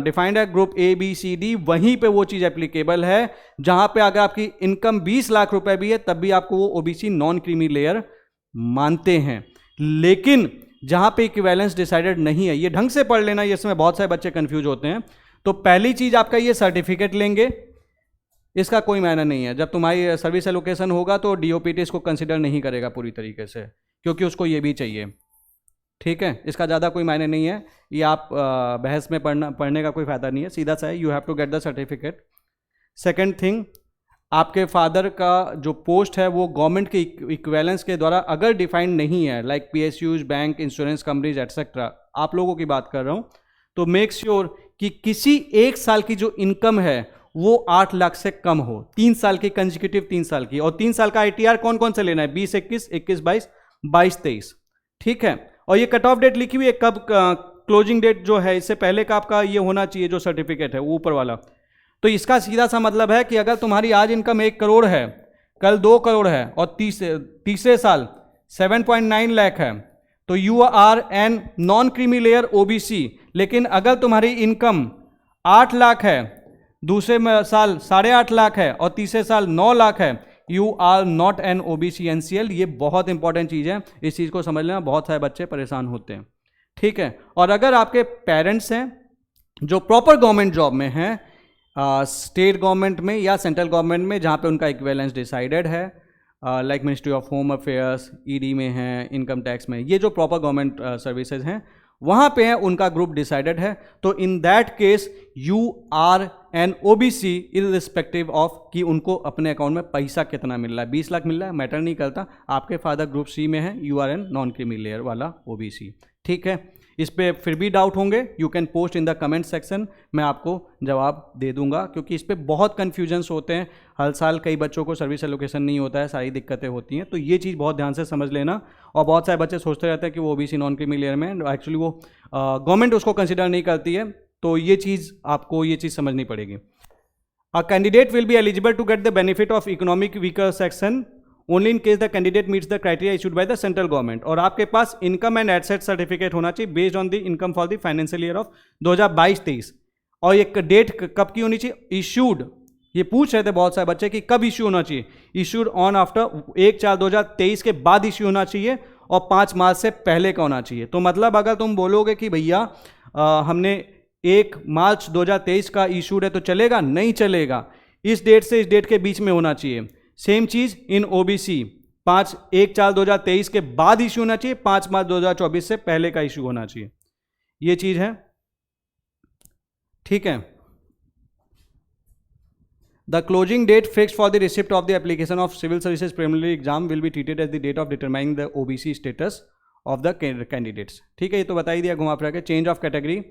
डिफाइंड है ग्रुप ABCD, वहीं पे वो चीज एप्लीकेबल है। जहां पे अगर आपकी इनकम 20 लाख रुपए भी है तब भी आपको वो OBC नॉन क्रीमी लेयर मानते हैं। लेकिन जहां पे इक्विवेलेंस डिसाइडेड नहीं है, ये ढंग से पढ़ लेना, इसमें बहुत सारे बच्चे कंफ्यूज होते हैं। तो पहली चीज आपका ये सर्टिफिकेट लेंगे, इसका कोई मायना नहीं है। जब तुम्हारी सर्विस एलोकेशन होगा तो DOPT इसको कंसिडर नहीं करेगा पूरी तरीके से, क्योंकि उसको ये भी चाहिए, ठीक है। इसका ज़्यादा कोई मायने नहीं है, ये आप बहस में पढ़ने का कोई फायदा नहीं है, सीधा सा है, you have to get the certificate. Second thing, आपके फादर का जो पोस्ट है वो गवर्नमेंट के इक्विवेलेंस के द्वारा अगर डिफाइंड नहीं है, like PSUs, bank, insurance companies etcetera, आप लोगों की बात कर रहा हूँ, तो मेक श्योर कि किसी 1 साल की जो इनकम है वो 8 लाख से कम हो, 3 साल की कंसेक्यूटिव 3 साल की। और 3 साल का ITR कौन कौन से लेना है, 20-21, 21-22, 22-23, ठीक है। और ये कट ऑफ डेट लिखी हुई है, कब क्लोजिंग डेट जो है, इससे पहले का आपका ये होना चाहिए जो सर्टिफिकेट है वो ऊपर वाला। तो इसका सीधा सा मतलब है कि अगर तुम्हारी आज इनकम 1 करोड़ है, कल 2 करोड़ है और तीसरे साल 7.9 लाख है, तो you are an non creamy layer OBC। लेकिन अगर तुम्हारी इनकम 8 लाख है, दूसरे साल 8.5 लाख है और तीसरे साल 9 लाख है, you are not an OBC NCL। ये बहुत इंपॉर्टेंट चीज़ है, इस चीज़ को समझ लेना, बहुत सारे बच्चे परेशान होते हैं, ठीक है। और अगर आपके पेरेंट्स हैं जो प्रॉपर गवर्नमेंट जॉब में हैं, स्टेट गवर्नमेंट में या सेंट्रल गवर्नमेंट में, जहाँ पे उनका इक्विवेलेंस डिसाइडेड है, like ministry of home affairs, ED में हैं, इनकम टैक्स में, ये जो प्रॉपर गवर्नमेंट सर्विसेज हैं, वहां पे है उनका ग्रुप डिसाइडेड है, तो in that case you are an OBC irrespective of कि उनको अपने अकाउंट में पैसा कितना मिल रहा है, 20 लाख मिल रहा है, मैटर नहीं करता। आपके फादर ग्रुप सी में है, you are an non creamy layer वाला ओबीसी। ठीक है, इस पे फिर भी डाउट होंगे, you can post in the comment section, मैं आपको जवाब दे दूंगा, क्योंकि इस पे बहुत कन्फ्यूजन्स होते हैं। हर साल कई बच्चों को सर्विस एलोकेशन नहीं होता है, सारी दिक्कतें होती हैं, तो ये चीज़ बहुत ध्यान से समझ लेना। और बहुत सारे बच्चे सोचते रहते हैं कि वो ओबीसी नॉन क्रीमी लेयर में, एक्चुअली वो गवर्नमेंट उसको कंसिडर नहीं करती है, तो ये चीज़ आपको ये चीज़ समझनी पड़ेगी। A candidate will be eligible to get the benefit of economic weaker section only in case the candidate meets the criteria issued by the central government. और आपके पास इनकम एंड एसेट सर्टिफिकेट होना चाहिए based on the income for the financial year of 2022-23। और ये date कब की होनी चाहिए, इशूड, ये पूछ रहे थे बहुत सारे बच्चे कि कब इश्यू होना चाहिए, इशूड ऑन आफ्टर 1/4/2023 के बाद इश्यू होना चाहिए और 5 मार्च से पहले का होना चाहिए। तो मतलब अगर तुम बोलोगे कि भैया हमने 1 मार्च 2023 का इशूड है तो चलेगा, नहीं चलेगा, इस डेट से इस डेट के बीच में होना चाहिए। सेम चीज इन ओबीसी 1/4/2023 के बाद इशू होना चाहिए, 5 मार्च 2024 से पहले का इशू होना चाहिए, ये चीज है। ठीक है, the closing date fixed for the receipt of the application of civil services preliminary exam will be treated as the date of determining the OBC status of the candidates. ठीक है, ये तो बता ही दिया घुमा फिरा के। चेंज ऑफ कैटेगरी,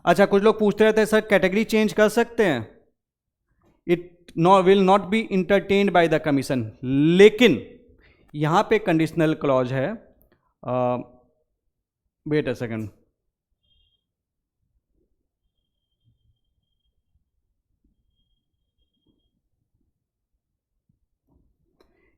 अच्छा कुछ लोग पूछते रहते हैं सर कैटेगरी चेंज कर सकते हैं, it will not be entertained by the commission, लेकिन यहां पे कंडीशनल क्लॉज है, वेट अ सेकंड,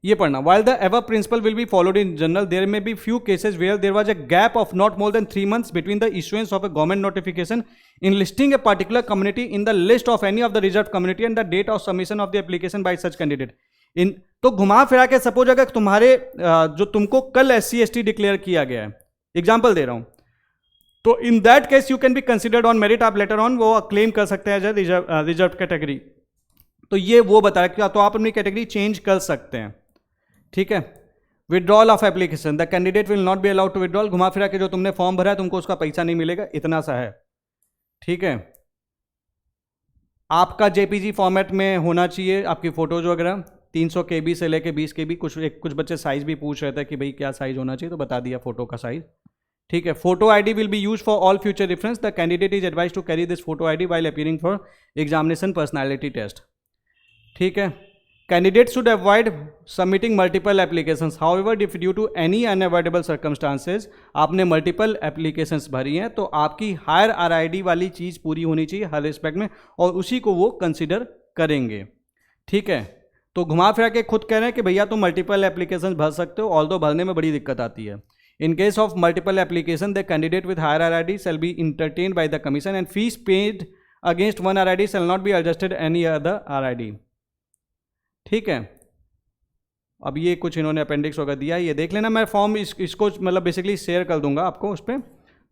ये पढ़ना। While the above principle will be followed in general, there may be few cases where there was a gap of not more than 3 months between the issuance of a government notification in listing a particular community in the list of any of the reserved community and the date of submission of the application by such candidate. इन तो घुमा फिरा के suppose अगर तुम्हारे जो तुमको कल SC/ST declare किया गया है, एग्जाम्पल दे रहा हूं, तो in that case you can be considered on merit, आप लेटर ऑन वो क्लेम कर सकते हैं एज रिजर्व कैटेगरी। तो ये वो बताया, तो आप अपनी कैटेगरी चेंज कर सकते हैं। ठीक है, withdrawal of application, the candidate will not be allowed to withdrawal, घुमा फिरा के जो तुमने फॉर्म भरा है तुमको उसका पैसा नहीं मिलेगा, इतना सा है। ठीक है, आपका जेपीजी फॉर्मेट में होना चाहिए, आपकी फोटोज वगैरह 300 KB से लेके 20 KB, कुछ बच्चे साइज भी पूछ रहे थे कि भाई क्या साइज होना चाहिए, तो बता दिया फोटो का साइज। ठीक है, photo ID will be use for all future reference, the candidate is advise to carry this photo ID while appearing for examination personality test. ठीक है, Candidates should avoid submitting multiple applications. However, if due to any unavoidable circumstances आपने multiple applications भरी हैं, तो आपकी higher RID वाली चीज़ पूरी होनी चाहिए हर रिस्पेक्ट में, और उसी को वो कंसिडर करेंगे। ठीक है, तो घुमा फिरा के खुद कह रहे हैं कि भैया तुम मल्टीपल एप्लीकेशन भर सकते हो, ऑल्दो भरने में बड़ी दिक्कत आती है। In case of multiple application the candidate with higher RID shall be entertained by the commission and fees paid against one RID shall not be adjusted any other RID। ठीक है, अब ये कुछ इन्होंने अपेंडिक्स वगैरह दिया, ये देख लेना, मैं फॉर्म इसको मतलब बेसिकली शेयर कर दूंगा आपको उस पर।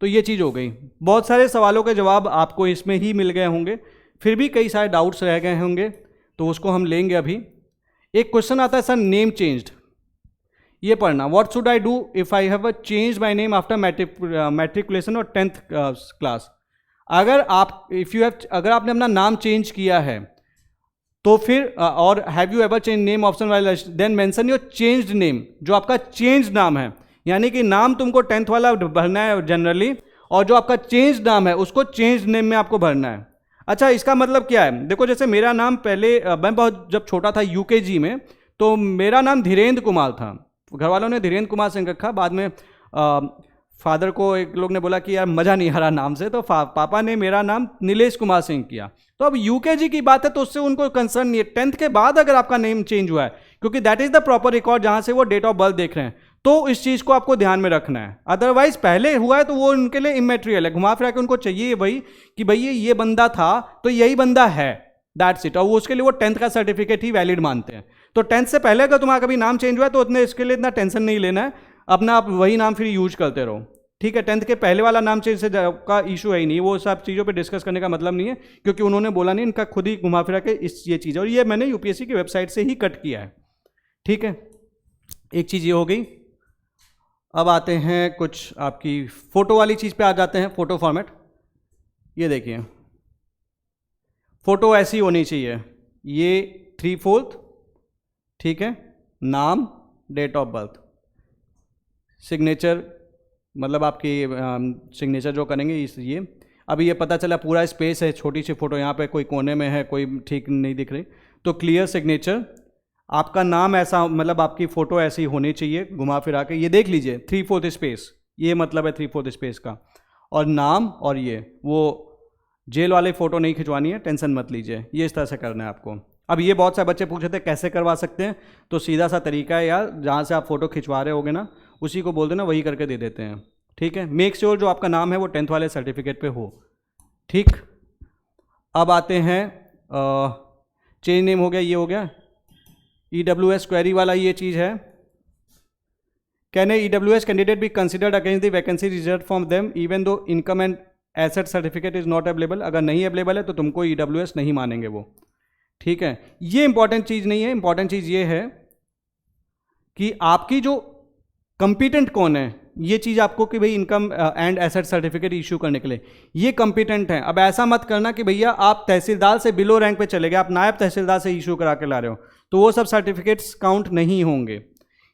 तो ये चीज़ हो गई, बहुत सारे सवालों के जवाब आपको इसमें ही मिल गए होंगे, फिर भी कई सारे डाउट्स रह गए होंगे, तो उसको हम लेंगे अभी। एक क्वेश्चन आता है सर नेम चेंज्ड, ये पढ़ना, what should I do if I have change my name after matriculation और 10th क्लास। अगर आपने अपना नाम चेंज किया है तो फिर और have you ever change name option वाला, then mention your changed name, जो आपका चेंज नाम है, यानी कि नाम तुमको 10th वाला भरना है जनरली, और जो आपका चेंज नाम है उसको चेंज नेम में आपको भरना है। अच्छा, इसका मतलब क्या है, देखो जैसे मेरा नाम पहले मैं बहुत जब छोटा था UKG में, तो मेरा नाम धीरेन्द्र कुमार था, घर वालों ने धीरेन्द्र कुमार सिंह रखा, बाद में फादर को एक लोग ने बोला कि यार मज़ा नहीं आ रहा नाम से, तो पापा ने मेरा नाम नीलेश कुमार सिंह किया। तो अब UKG की बात है तो उससे उनको कंसर्न नहीं है, 10th के बाद अगर आपका नेम चेंज हुआ है, क्योंकि that is the proper record जहां से वो डेट ऑफ बर्थ देख रहे हैं, तो इस चीज़ को आपको ध्यान में रखना है। अदरवाइज पहले हुआ है तो वो उनके लिए इमेटेरियल है, घुमा फिरा के उनको चाहिए भाई कि भाई ये बंदा था तो यही बंदा है, दैट्स इट, और वो उसके लिए वो 10th का सर्टिफिकेट ही वैलिड मानते हैं। तो 10th से पहले अगर तुम्हारा कभी नाम चेंज हुआ है तो उतने इसके लिए इतना टेंशन नहीं लेना है, अपना आप वही नाम फिर यूज करते रहो। ठीक है, 10th के पहले वाला नाम चेंज से का इशू है ही नहीं, वो सब चीज़ों पे डिस्कस करने का मतलब नहीं है, क्योंकि उन्होंने बोला नहीं, इनका खुद ही घुमा फिरा के ये चीज़, और ये मैंने UPSC की वेबसाइट से ही कट किया है। ठीक है, एक चीज़ ये हो गई। अब आते हैं कुछ आपकी फ़ोटो वाली चीज़ पे आ जाते हैं, फ़ोटो फॉर्मेट। ये देखिए, फ़ोटो ऐसी होनी चाहिए, ये 3/4, ठीक है, नाम, डेट ऑफ बर्थ, सिग्नेचर, मतलब आपकी सिग्नेचर जो करेंगे ये। अभी ये पता चला पूरा स्पेस है, छोटी सी फ़ोटो यहाँ पे कोई कोने में है, कोई ठीक नहीं दिख रही, तो क्लियर सिग्नेचर, आपका नाम ऐसा, मतलब आपकी फ़ोटो ऐसी होनी चाहिए घुमा फिरा के, ये देख लीजिए 3/4 स्पेस, ये मतलब है 3/4 स्पेस का, और नाम, और ये वो जेल वाली फ़ोटो नहीं खिंचवानी है, टेंशन मत लीजिए, ये इस तरह से करना है आपको। अब ये बहुत सारे बच्चे पूछ रहे थे कैसे करवा सकते हैं, तो सीधा सा तरीका है यार, जहाँ से आप फ़ोटो खिंचवा रहे होगे ना, उसी को बोल देना, वही करके दे देते हैं, ठीक है। मेक श्योर जो आपका नाम है वो 10th वाले सर्टिफिकेट पे हो, ठीक। अब आते हैं चेंज नेम हो गया, ये हो गया। EWS क्वेरी वाला ये चीज़ है, can a EWS candidate be considered against the vacancy reserve from them even though income and asset certificate is not available. अगर नहीं अवेलेबल है तो तुमको EWS नहीं मानेंगे वो, ठीक है। ये इंपॉर्टेंट चीज़ नहीं है, इंपॉर्टेंट चीज़ ये है कि आपकी जो कंपिटेंट कौन है, ये चीज़ आपको कि भाई income and asset certificate issue करने के लिए ये कंपिटेंट है। अब ऐसा मत करना कि भैया आप तहसीलदार से बिलो रैंक पे चले गए, आप नायब तहसीलदार से इशू करा के ला रहे हो, तो वो सब सर्टिफिकेट्स काउंट नहीं होंगे।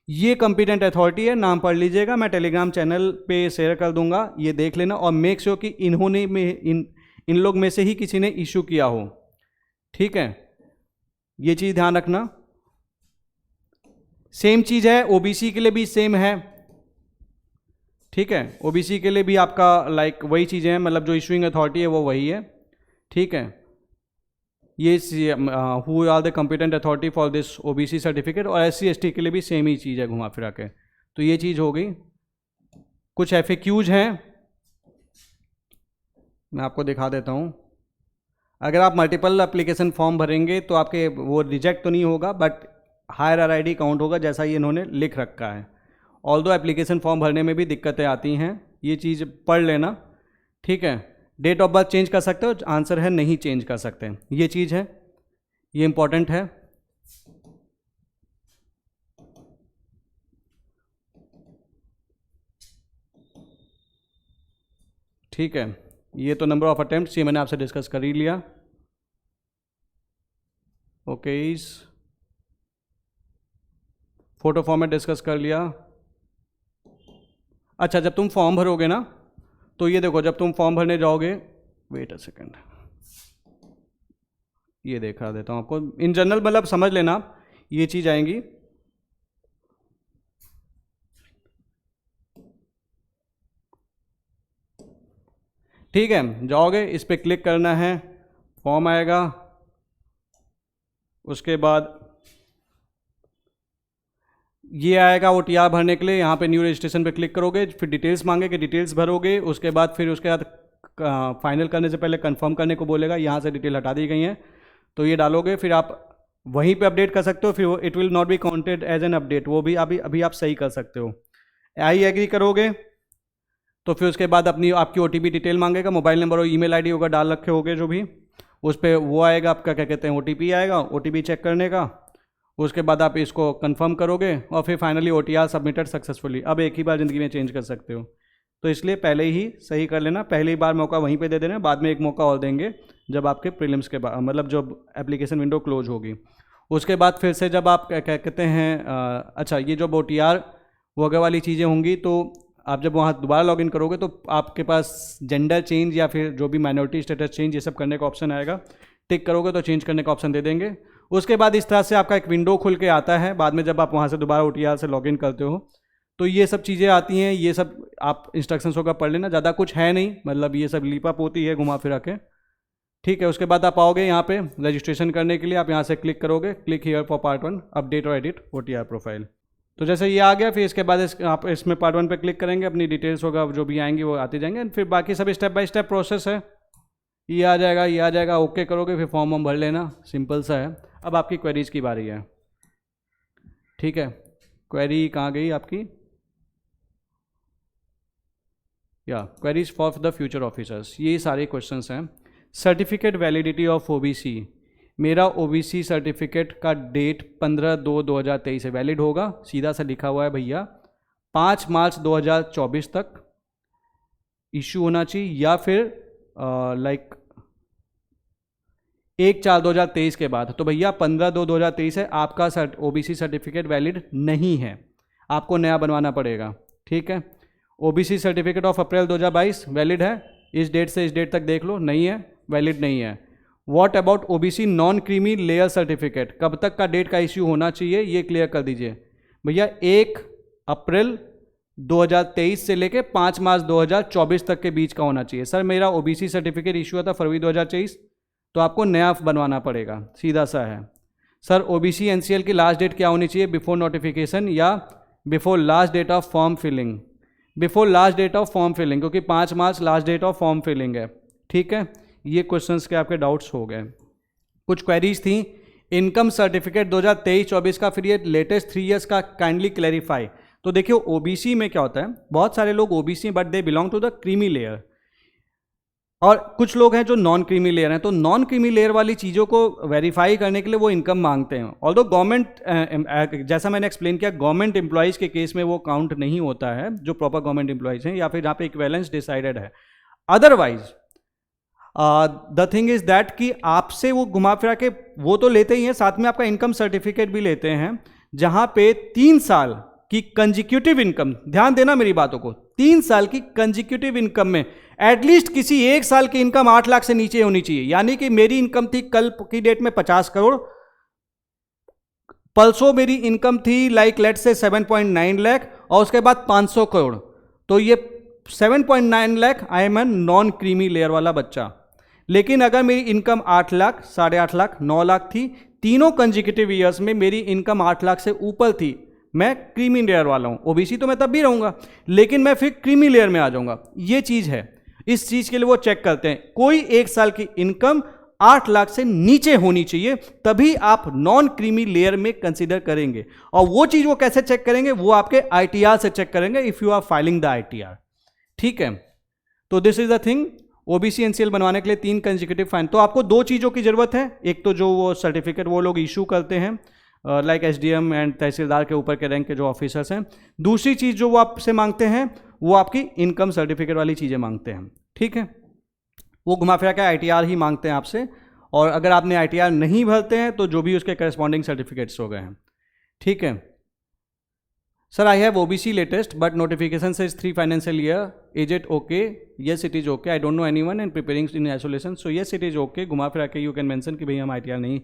ये कंपिटेंट अथॉरिटी है, नाम पढ़ लीजिएगा, मैं टेलीग्राम चैनल पे शेयर कर दूंगा, ये देख लेना, और मेक श्योर कि इन्होंने में इन लोग में से ही किसी ने इशू किया हो, ठीक है, ये चीज़ ध्यान रखना। सेम चीज़ है OBC के लिए भी सेम है, ठीक है, OBC के लिए भी आपका लाइक वही चीज़ें हैं, मतलब जो इशूइंग अथॉरिटी है वो वही है, ठीक है। ये who are the competent authority for this OBC certificate, और SC ST के लिए भी सेम ही चीज़ है घुमा फिरा के। तो ये चीज़ हो गई। कुछ FAQs हैं, मैं आपको दिखा देता हूँ। अगर आप मल्टीपल एप्लीकेशन फॉर्म भरेंगे तो आपके वो रिजेक्ट तो नहीं होगा, बट हायर RID काउंट होगा, जैसा ये इन्होंने लिख रखा है। ऑल्दो एप्लीकेशन फॉर्म भरने में भी दिक्कतें आती हैं, ये चीज़ पढ़ लेना, ठीक है। डेट ऑफ बर्थ चेंज कर सकते हो, आंसर है नहीं चेंज कर सकते, ये चीज़ है, ये इंपॉर्टेंट है। ठीक है, ये तो नंबर ऑफ अटेम्प्ट्स ये मैंने आपसे डिस्कस कर ही लिया। ओके, फोटो फॉर्मेट डिस्कस कर लिया। अच्छा, जब तुम फॉर्म भरोगे ना, तो ये देखो, जब तुम फॉर्म भरने जाओगे, वेट अ सेकेंड, ये देखा देता हूँ आपको इन जनरल, मतलब समझ लेना आप, ये चीज़ आएंगी। ठीक है, जाओगे, इस पर क्लिक करना है, फॉर्म आएगा, उसके बाद ये आएगा OTR भरने के लिए। यहाँ पे न्यू रजिस्ट्रेशन पे क्लिक करोगे, फिर डिटेल्स मांगेगे, डिटेल्स भरोगे, उसके बाद फिर उसके बाद फाइनल करने से पहले कंफर्म करने को बोलेगा, यहाँ से डिटेल हटा दी गई हैं, तो ये डालोगे, फिर आप वहीं पे अपडेट कर सकते हो, फिर वो it will not be counted as an update, वो भी अभी आप सही कर सकते हो। आई एग्री करोगे तो फिर उसके बाद आपकी OTP डिटेल मांगेगा, मोबाइल नंबर और ईमेल आईडी होगा डाल रखे होगे जो भी, उस पर वो आएगा आपका, क्या कहते हैं, OTP आएगा, OTP चेक करने का, उसके बाद आप इसको कंफर्म करोगे, और फिर फाइनली OTR सबमिटेड सक्सेसफुली। अब एक ही बार ज़िंदगी में चेंज कर सकते हो, तो इसलिए पहले ही सही कर लेना, पहली बार मौका वहीं पे दे देना, बाद में एक मौका और देंगे जब आपके प्रीलिम्स के बाद, मतलब जब एप्लीकेशन विंडो क्लोज होगी। उसके बाद फिर से जब आप क्या कहते हैं, अच्छा, ये जो OTR वगैरह वाली चीज़ें होंगी, तो आप जब वहाँ दोबारा लॉगिन करोगे तो आपके पास जेंडर चेंज या फिर जो भी माइनॉरिटी स्टेटस चेंज ये सब करने का ऑप्शन आएगा, टिक करोगे तो चेंज करने का ऑप्शन दे देंगे। उसके बाद इस तरह से आपका एक विंडो खुल के आता है, बाद में जब आप वहाँ से दोबारा OTR से लॉगिन करते हो, तो ये सब चीज़ें आती हैं, ये सब आप इंस्ट्रक्शंस होगा पढ़ लेना, ज़्यादा कुछ है नहीं, मतलब ये सब लीपअप होती है घुमा फिरा के। ठीक है, उसके बाद आप आओगे यहाँ पे रजिस्ट्रेशन करने के लिए, आप यहाँ से क्लिक करोगे, click here for part 1 update और एडिट OTR प्रोफाइल। तो जैसे ये आ गया, फिर इसके बाद आप इसमें पार्ट 1 पे क्लिक करेंगे, अपनी डिटेल्स होगा जो भी आएंगी वो आती जाएंगे, फिर बाकी सब स्टेप बाय स्टेप प्रोसेस है, ये आ जाएगा, ये आ जाएगा, ओके करोगे, फिर फॉर्म हम भर लेना, सिंपल सा है। अब आपकी क्वेरीज की बारी है। ठीक है, क्वेरी कहाँ गई आपकी, या queries for the future officers, ये सारे क्वेश्चंस हैं। सर्टिफिकेट वैलिडिटी ऑफ OBC, मेरा OBC सर्टिफिकेट का डेट 15/2/2023 से वैलिड होगा, सीधा सा लिखा हुआ है भैया, 5 मार्च 2024 तक इशू होना चाहिए, या फिर 1/4/2023 के बाद। तो भैया 15/2/2023 है, आपका ओबीसी सर्टिफिकेट वैलिड नहीं है, आपको नया बनवाना पड़ेगा। ठीक है। OBC certificate of April 2022 valid है, इस डेट से इस डेट तक देख लो, नहीं है, वैलिड नहीं है। What about OBC non creamy layer certificate, कब तक का डेट का इश्यू होना चाहिए, ये क्लियर कर दीजिए भैया। 1 अप्रैल 2023 से लेके 5 मार्च 2024 तक के बीच का होना चाहिए। सर मेरा ओबीसी सर्टिफिकेट इशू हुआ था फरवरी 2023, तो आपको नया बनवाना पड़ेगा, सीधा सा है। सर ओबीसी एनसीएल की लास्ट डेट क्या होनी चाहिए, बिफोर नोटिफिकेशन या before last date of form filling? Before last date of form filling, क्योंकि 5 March last date of form filling है। ठीक है, ये क्वेश्चंस के आपके डाउट्स हो गए। कुछ क्वेरीज थी इनकम सर्टिफिकेट 2023-24 का, फिर ये लेटेस्ट 3 ईयर्स का काइंडली क्लैरिफाई। तो देखिए ओबीसी में क्या होता है, बहुत सारे लोग ओबीसी हैं but they belong to the creamy layer, और कुछ लोग हैं जो नॉन क्रीमी लेयर हैं। तो नॉन क्रीमी लेयर वाली चीज़ों को वेरीफाई करने के लिए वो इनकम मांगते हैं। ऑल्दो गवर्नमेंट, जैसा मैंने एक्सप्लेन किया, गवर्नमेंट एम्प्लॉयज़ के केस में वो काउंट नहीं होता है, जो प्रॉपर गवर्नमेंट एम्प्लॉयज़ हैं या फिर जहाँ पे इक्विवेलेंस डिसाइडेड है। Otherwise the thing is that कि आपसे वो घुमा फिरा के वो तो लेते ही हैं, साथ में आपका इनकम सर्टिफिकेट भी लेते हैं, जहां पे 3 साल की कंजिक्यूटिव इनकम, ध्यान देना मेरी बातों को, 3 साल की कंजिक्यूटिव इनकम में एटलीस्ट किसी एक साल की इनकम 8 लाख से नीचे होनी चाहिए। यानी कि मेरी इनकम थी कल की डेट में 50 करोड़, परसों मेरी इनकम थी लेट से 7.9 लाख, और उसके बाद 500 करोड़, तो ये 7.9 lakh I am an non creamy layer वाला बच्चा। लेकिन अगर मेरी इनकम 8 लाख, 8.5 लाख, 9 लाख थी, तीनों कंजिक्यूटिव ईयर्स में मेरी इनकम 8 लाख से ऊपर थी, मैं क्रीमी लेयर वाला हूं। ओबीसी तो मैं तब भी रहूंगा, लेकिन मैं फिर क्रीमी लेयर में आ जाऊंगा। ये चीज है, इस चीज के लिए वो चेक करते हैं, कोई एक साल की इनकम 8 लाख से नीचे होनी चाहिए, तभी आप नॉन क्रीमी लेयर में कंसीडर करेंगे। और वो चीज वो कैसे चेक करेंगे, वो आपके आईटीआर से चेक करेंगे, if you are filing the ITR. ठीक है, तो this is the thing. OBC NCL बनवाने के लिए 3 कंसेक्यूटिव फाइन, तो आपको 2 चीज़ों की जरूरत है। एक तो जो वो सर्टिफिकेट वो लोग इशू करते हैं, लाइक एसडीएम एंड तहसीलदार के ऊपर के रैंक के जो ऑफिसर्स हैं। दूसरी चीज़ जो वो आपसे मांगते हैं, वो आपकी इनकम सर्टिफिकेट वाली चीज़ें मांगते हैं। ठीक है, वो घुमा फिरा के आईटीआर ही मांगते हैं आपसे, और अगर आपने आईटीआर नहीं भरते हैं तो जो भी उसके करस्पॉन्डिंग सर्टिफिकेट्स हो गए हैं। ठीक है sir, I have OBC latest but notification says 3 financial year. Is it okay? Yes, it is okay. I don't know anyone and preparing in isolation. So yes, it is okay. घुमा फिरा के you can mention कि भाई हम ITR नहीं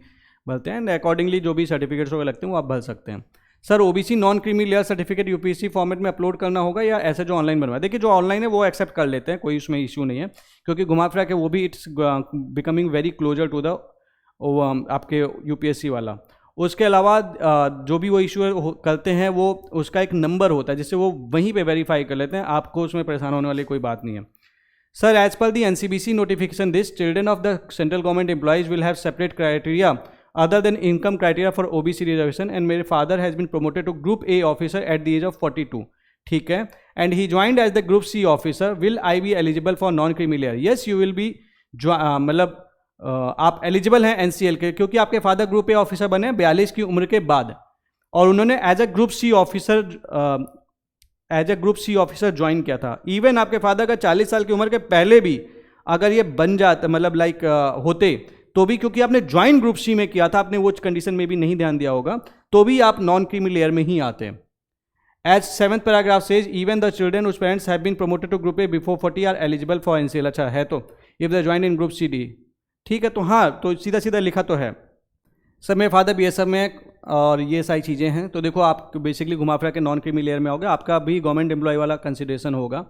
भरते हैं, and accordingly जो भी सर्टिफिकेट्स वगैरह लगते हैं वो आप भर सकते हैं। Sir OBC non creamy layer certificate UPSC format में अपलोड करना होगा या ऐसे जो ऑनलाइन बनवाए? देखिए जो ऑनलाइन है वो एक्सेप्ट कर लेते हैं, कोई उसमें इशू नहीं है, क्योंकि घुमा फिरा के वो भी it's becoming very closer to the आपके यूपीएससी वाला। उसके अलावा जो भी वो इशू करते हैं वो उसका एक नंबर होता है जिससे वो वहीं पे वेरीफाई कर लेते हैं, आपको उसमें परेशान होने वाली कोई बात नहीं है। Sir as per the NCBC notification this children of the central government employees will have separate criteria other than income criteria for OBC reservation, and मेरे father has been promoted to group A officer at the age of 42। ठीक है, and he joined as the group C officer, will I be eligible for non creamy layer? Yes you will be, मतलब आप eligible हैं NCL के, क्योंकि आपके father group A officer बने 42 की उम्र के बाद, और उन्होंने as a group C officer join किया था। इवन आपके फादर का 40 साल की उम्र के पहले भी अगर ये बन जाता, मतलब लाइक होते, तो भी क्योंकि आपने ज्वाइन ग्रुप सी में किया था, आपने वो कंडीशन में भी नहीं ध्यान दिया होगा, तो भी आप नॉन क्रीमी लेयर में ही आते हैं। As 7th paragraph says even the children whose parents have been promoted to group A before 40 are eligible for NCL. अच्छा है, तो if the join in group C D, ठीक है, तो हाँ, तो सीधा सीधा लिखा तो है। सर मेरे फादर बीएसएफ में, और ये सारी चीज़ें हैं, तो देखो आप बेसिकली घुमा फिरा के नॉन क्रीमी लेयर में होगा, आपका भी गवर्नमेंट एम्प्लॉय वाला कंसिडरेशन होगा।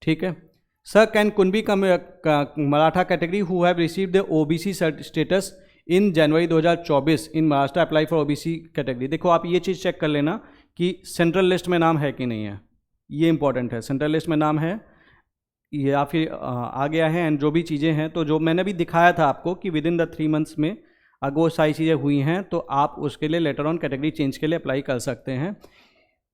ठीक है sir, can कुनबी Maratha category who have received the OBC status in January 2024 in Maharashtra apply for OBC category? देखो आप ये चीज़ चेक कर लेना कि सेंट्रल लिस्ट में नाम है कि नहीं है, ये इंपॉर्टेंट है। सेंट्रल लिस्ट में नाम है या फिर आ गया है, एंड जो भी चीज़ें हैं, तो जो मैंने भी दिखाया था आपको कि विद इन द 3 मंथ्स में अगर वो सारी चीज़ें हुई हैं तो आप उसके लिए लेटर ऑन कैटेगरी चेंज के लिए अप्लाई कर सकते हैं।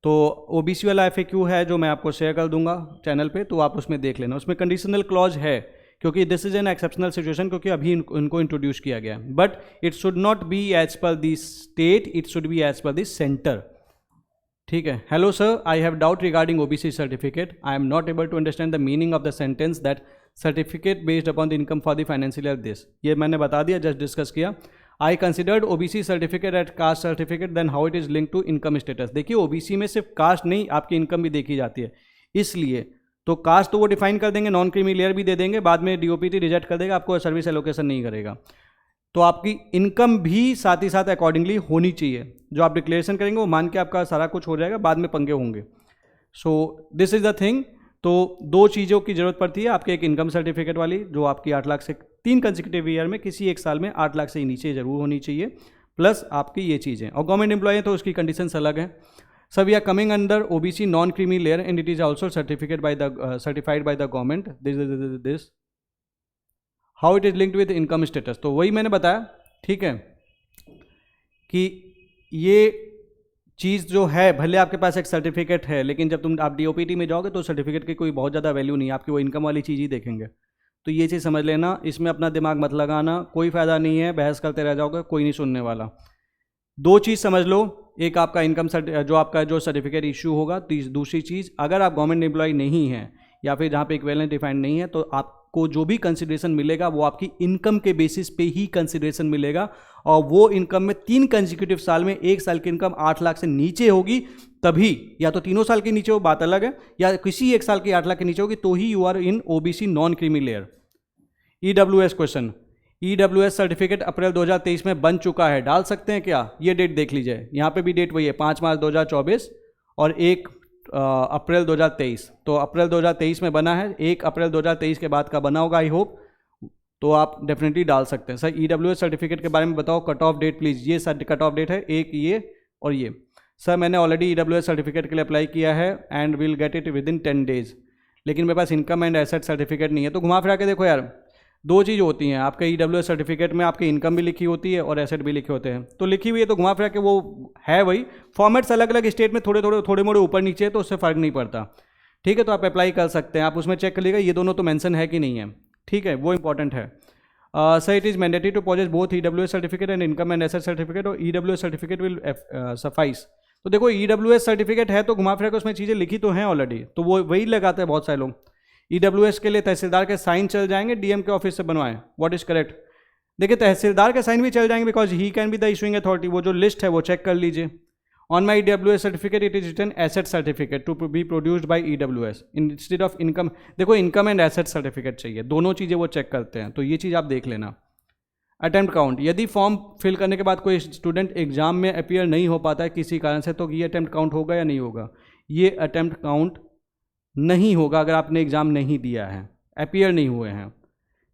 तो ओबीसी वाला FAQ है जो मैं आपको शेयर कर दूंगा चैनल पे, तो आप उसमें देख लेना। उसमें कंडीशनल क्लॉज है, क्योंकि this is an exceptional situation, क्योंकि अभी इनको इंट्रोड्यूस किया गया है, but it should not be as per the state, it should be as per the centre. ठीक है, hello sir, I have doubt regarding OBC certificate, I am not able to understand the meaning of the sentence that certificate based upon the income for the financial year this. ये मैंने बता दिया, just discuss किया। I considered OBC certificate at caste certificate, then how it is link to income status. देखिए OBC में सिर्फ cast नहीं, आपकी इनकम भी देखी जाती है, इसलिए तो कास्ट तो वो डिफाइन कर देंगे, नॉन क्रीमी लेयर भी दे देंगे, बाद में डीओपीटी रिजेक्ट कर देगा, आपको सर्विस एलोकेशन नहीं करेगा। तो आपकी इनकम भी साथ ही साथ अकॉर्डिंगली होनी चाहिए, जो आप डिक्लेरेशन करेंगे वो मान के आपका सारा कुछ हो जाएगा, बाद में पंगे होंगे। So this is the thing. तो दो चीज़ों की ज़रूरत पड़ती है आपके, एक इनकम सर्टिफिकेट वाली जो आपकी 8 लाख से 3 कंसेक्यूटिव ईयर में किसी एक साल में 8 लाख से नीचे ज़रूर होनी चाहिए, प्लस आपकी ये चीज़ें, और गवर्नमेंट एम्प्लॉय है तो उसकी कंडीशंस अलग है। So we are coming under OBC non-creamy layer and it is also certified by the government. This how it is linked with income status. तो वही मैंने बताया, ठीक है, कि ये चीज़ जो है, भले आपके पास एक सर्टिफिकेट है, लेकिन जब आप डीओपीटी में जाओगे तो सर्टिफिकेट की कोई बहुत ज़्यादा वैल्यू नहीं है, आपकी वो इनकम वाली चीज़ ही देखेंगे। तो ये चीज़ समझ लेना, इसमें अपना दिमाग मत लगाना, कोई फ़ायदा नहीं है, बहस करते रह जाओगे, कोई नहीं सुनने वाला। दो चीज़ समझ लो, एक आपका इनकम जो आपका जो सर्टिफिकेट इशू होगा, दूसरी चीज़ अगर आप गवर्नमेंट एम्प्लॉय नहीं हैं या फिर जहाँ पे इक्विवेलेंट डिफाइंड नहीं है, तो आपको जो भी कंसिडरेशन मिलेगा वो आपकी इनकम के बेसिस पे ही कंसिडरेशन मिलेगा, और वो इनकम में 3 कंसेक्यूटिव साल में, एक साल की इनकम 8 लाख से नीचे होगी तभी, या तो तीनों साल के नीचे हो बात अलग है, या किसी एक साल की 8 लाख के नीचे होगी तो ही you are in OBC non creamy layer. EWS question, EWS certificate April 2023 में बन चुका है, डाल सकते हैं क्या? ये डेट देख लीजिए, यहाँ पे भी डेट वही है 5 मार्च 2024 और 1 अप्रैल 2023। तो अप्रैल 2023 में बना है, 1 अप्रैल 2023 के बाद का बना होगा आई होप, तो आप डेफिनेटली डाल सकते हैं। सर ईडब्ल्यूएस सर्टिफिकेट के बारे में बताओ, कट ऑफ डेट प्लीज़। ये कट ऑफ डेट है, एक ये और ये। सर मैंने ऑलरेडी ईडब्ल्यूएस सर्टिफिकेट के लिए अप्लाई किया है and will get it with in 10 days, लेकिन मेरे पास इनकम एंड एसेट सर्टिफिकेट नहीं है। तो घुमा फिरा के देखो यार, दो चीज़ होती हैं, आपके ईडब्ल्यूएस सर्टिफिकेट में आपकी इनकम भी लिखी होती है और एसेट भी लिखे होते हैं, तो लिखी हुई है तो घुमा फिरा के वो है वही, फॉर्मेट्स अलग अलग स्टेट में थोड़े मोड़े ऊपर नीचे है, तो उससे फ़र्क नहीं पड़ता, ठीक है। तो आप अप्लाई कर सकते हैं, आप उसमें चेक कर लीजिएगा ये दोनों तो मेंशन है कि नहीं है, ठीक है, वो इंपॉर्टेंट है। Sir it is mandatory to possess both EWS certificate and income and asset certificate, or EWS certificate will suffice. तो देखो ईडब्ल्यूएस सर्टिफिकेट है तो घुमा फिरा के उसमें चीज़ें लिखी तो हैं ऑलरेडी, तो वो वही लगाते हैं बहुत सारे लोग। ईडब्ल्यूएस के लिए तहसीलदार के साइन चल जाएंगे, डीएम के ऑफिस से बनवाएं, व्हाट इज करेक्ट। देखिए तहसीलदार के साइन भी चल जाएंगे because he can be the issuing authority, वो जो लिस्ट है वो चेक कर लीजिए। On my EWS certificate it is written asset certificate to be produced by EWS instead of income. देखो इनकम एंड एसेट सर्टिफिकेट चाहिए, दोनों चीज़ें वो चेक करते हैं, तो ये चीज़ आप देख लेना। अटेम्प्ट काउंट, यदि फॉर्म फिल करने के बाद कोई स्टूडेंट एग्जाम में अपीयर नहीं हो पाता है किसी कारण से, तो ये अटेम्प्ट काउंट होगा या नहीं होगा? ये अटेम्प्ट काउंट नहीं होगा अगर आपने एग्ज़ाम नहीं दिया है, अपीयर नहीं हुए हैं,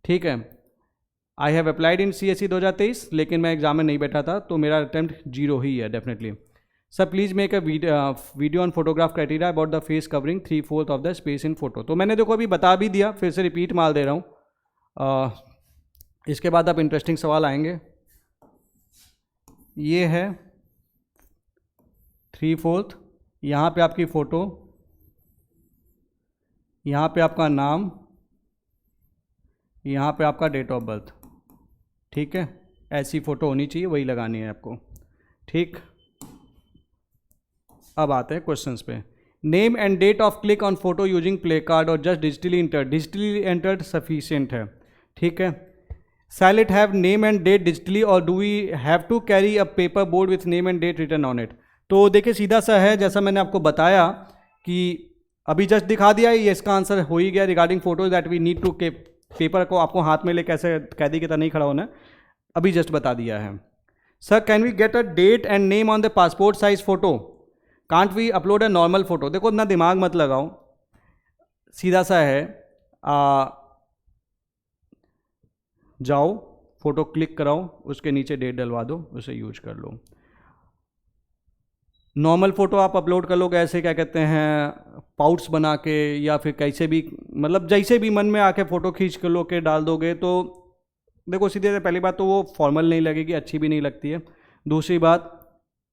ठीक है। आई हैव अप्लाइड इन CSE 2023, लेकिन मैं एग्जाम में नहीं बैठा था, तो मेरा अटेम्प्ट 0 ही है definitely. Sir please make a video on photograph criteria about the face covering 3/4 of the space in photo. तो मैंने देखो अभी बता भी दिया, फिर से रिपीट मार दे रहा हूँ। इसके बाद आप इंटरेस्टिंग सवाल आएंगे। ये है 3/4, यहाँ पे आपकी फ़ोटो, यहाँ पे आपका नाम, यहाँ पे आपका डेट ऑफ बर्थ, ठीक है। ऐसी फ़ोटो होनी चाहिए, वही लगानी है आपको, ठीक। अब आते हैं क्वेश्चंस पे। Name and date of click on photo using placard or just digitally entered sufficient है, ठीक है। Shall it have name and date digitally or do we have to carry a paper board with name and date written on it? तो देखिए सीधा सा है, जैसा मैंने आपको बताया कि अभी जस्ट दिखा दिया है, ये इसका आंसर हो ही गया। Regarding photos that we need to के पेपर को आपको हाथ में ले कैसे कैदी की तरह नहीं खड़ा होना, अभी जस्ट बता दिया है। Sir can we get a date and name on the passport size photo, can't we upload a normal photo? देखो इतना दिमाग मत लगाओ, सीधा सा है, जाओ फोटो क्लिक कराओ, उसके नीचे डेट डलवा दो, उसे यूज कर लो। नॉर्मल फ़ोटो आप अपलोड कर लोगे ऐसे क्या कहते हैं पाउट्स बना के, या फिर कैसे भी, मतलब जैसे भी मन में आके फ़ोटो खींच कर लो के डाल दोगे, तो देखो सीधे पहली बात तो वो फॉर्मल नहीं लगेगी, अच्छी भी नहीं लगती है। दूसरी बात,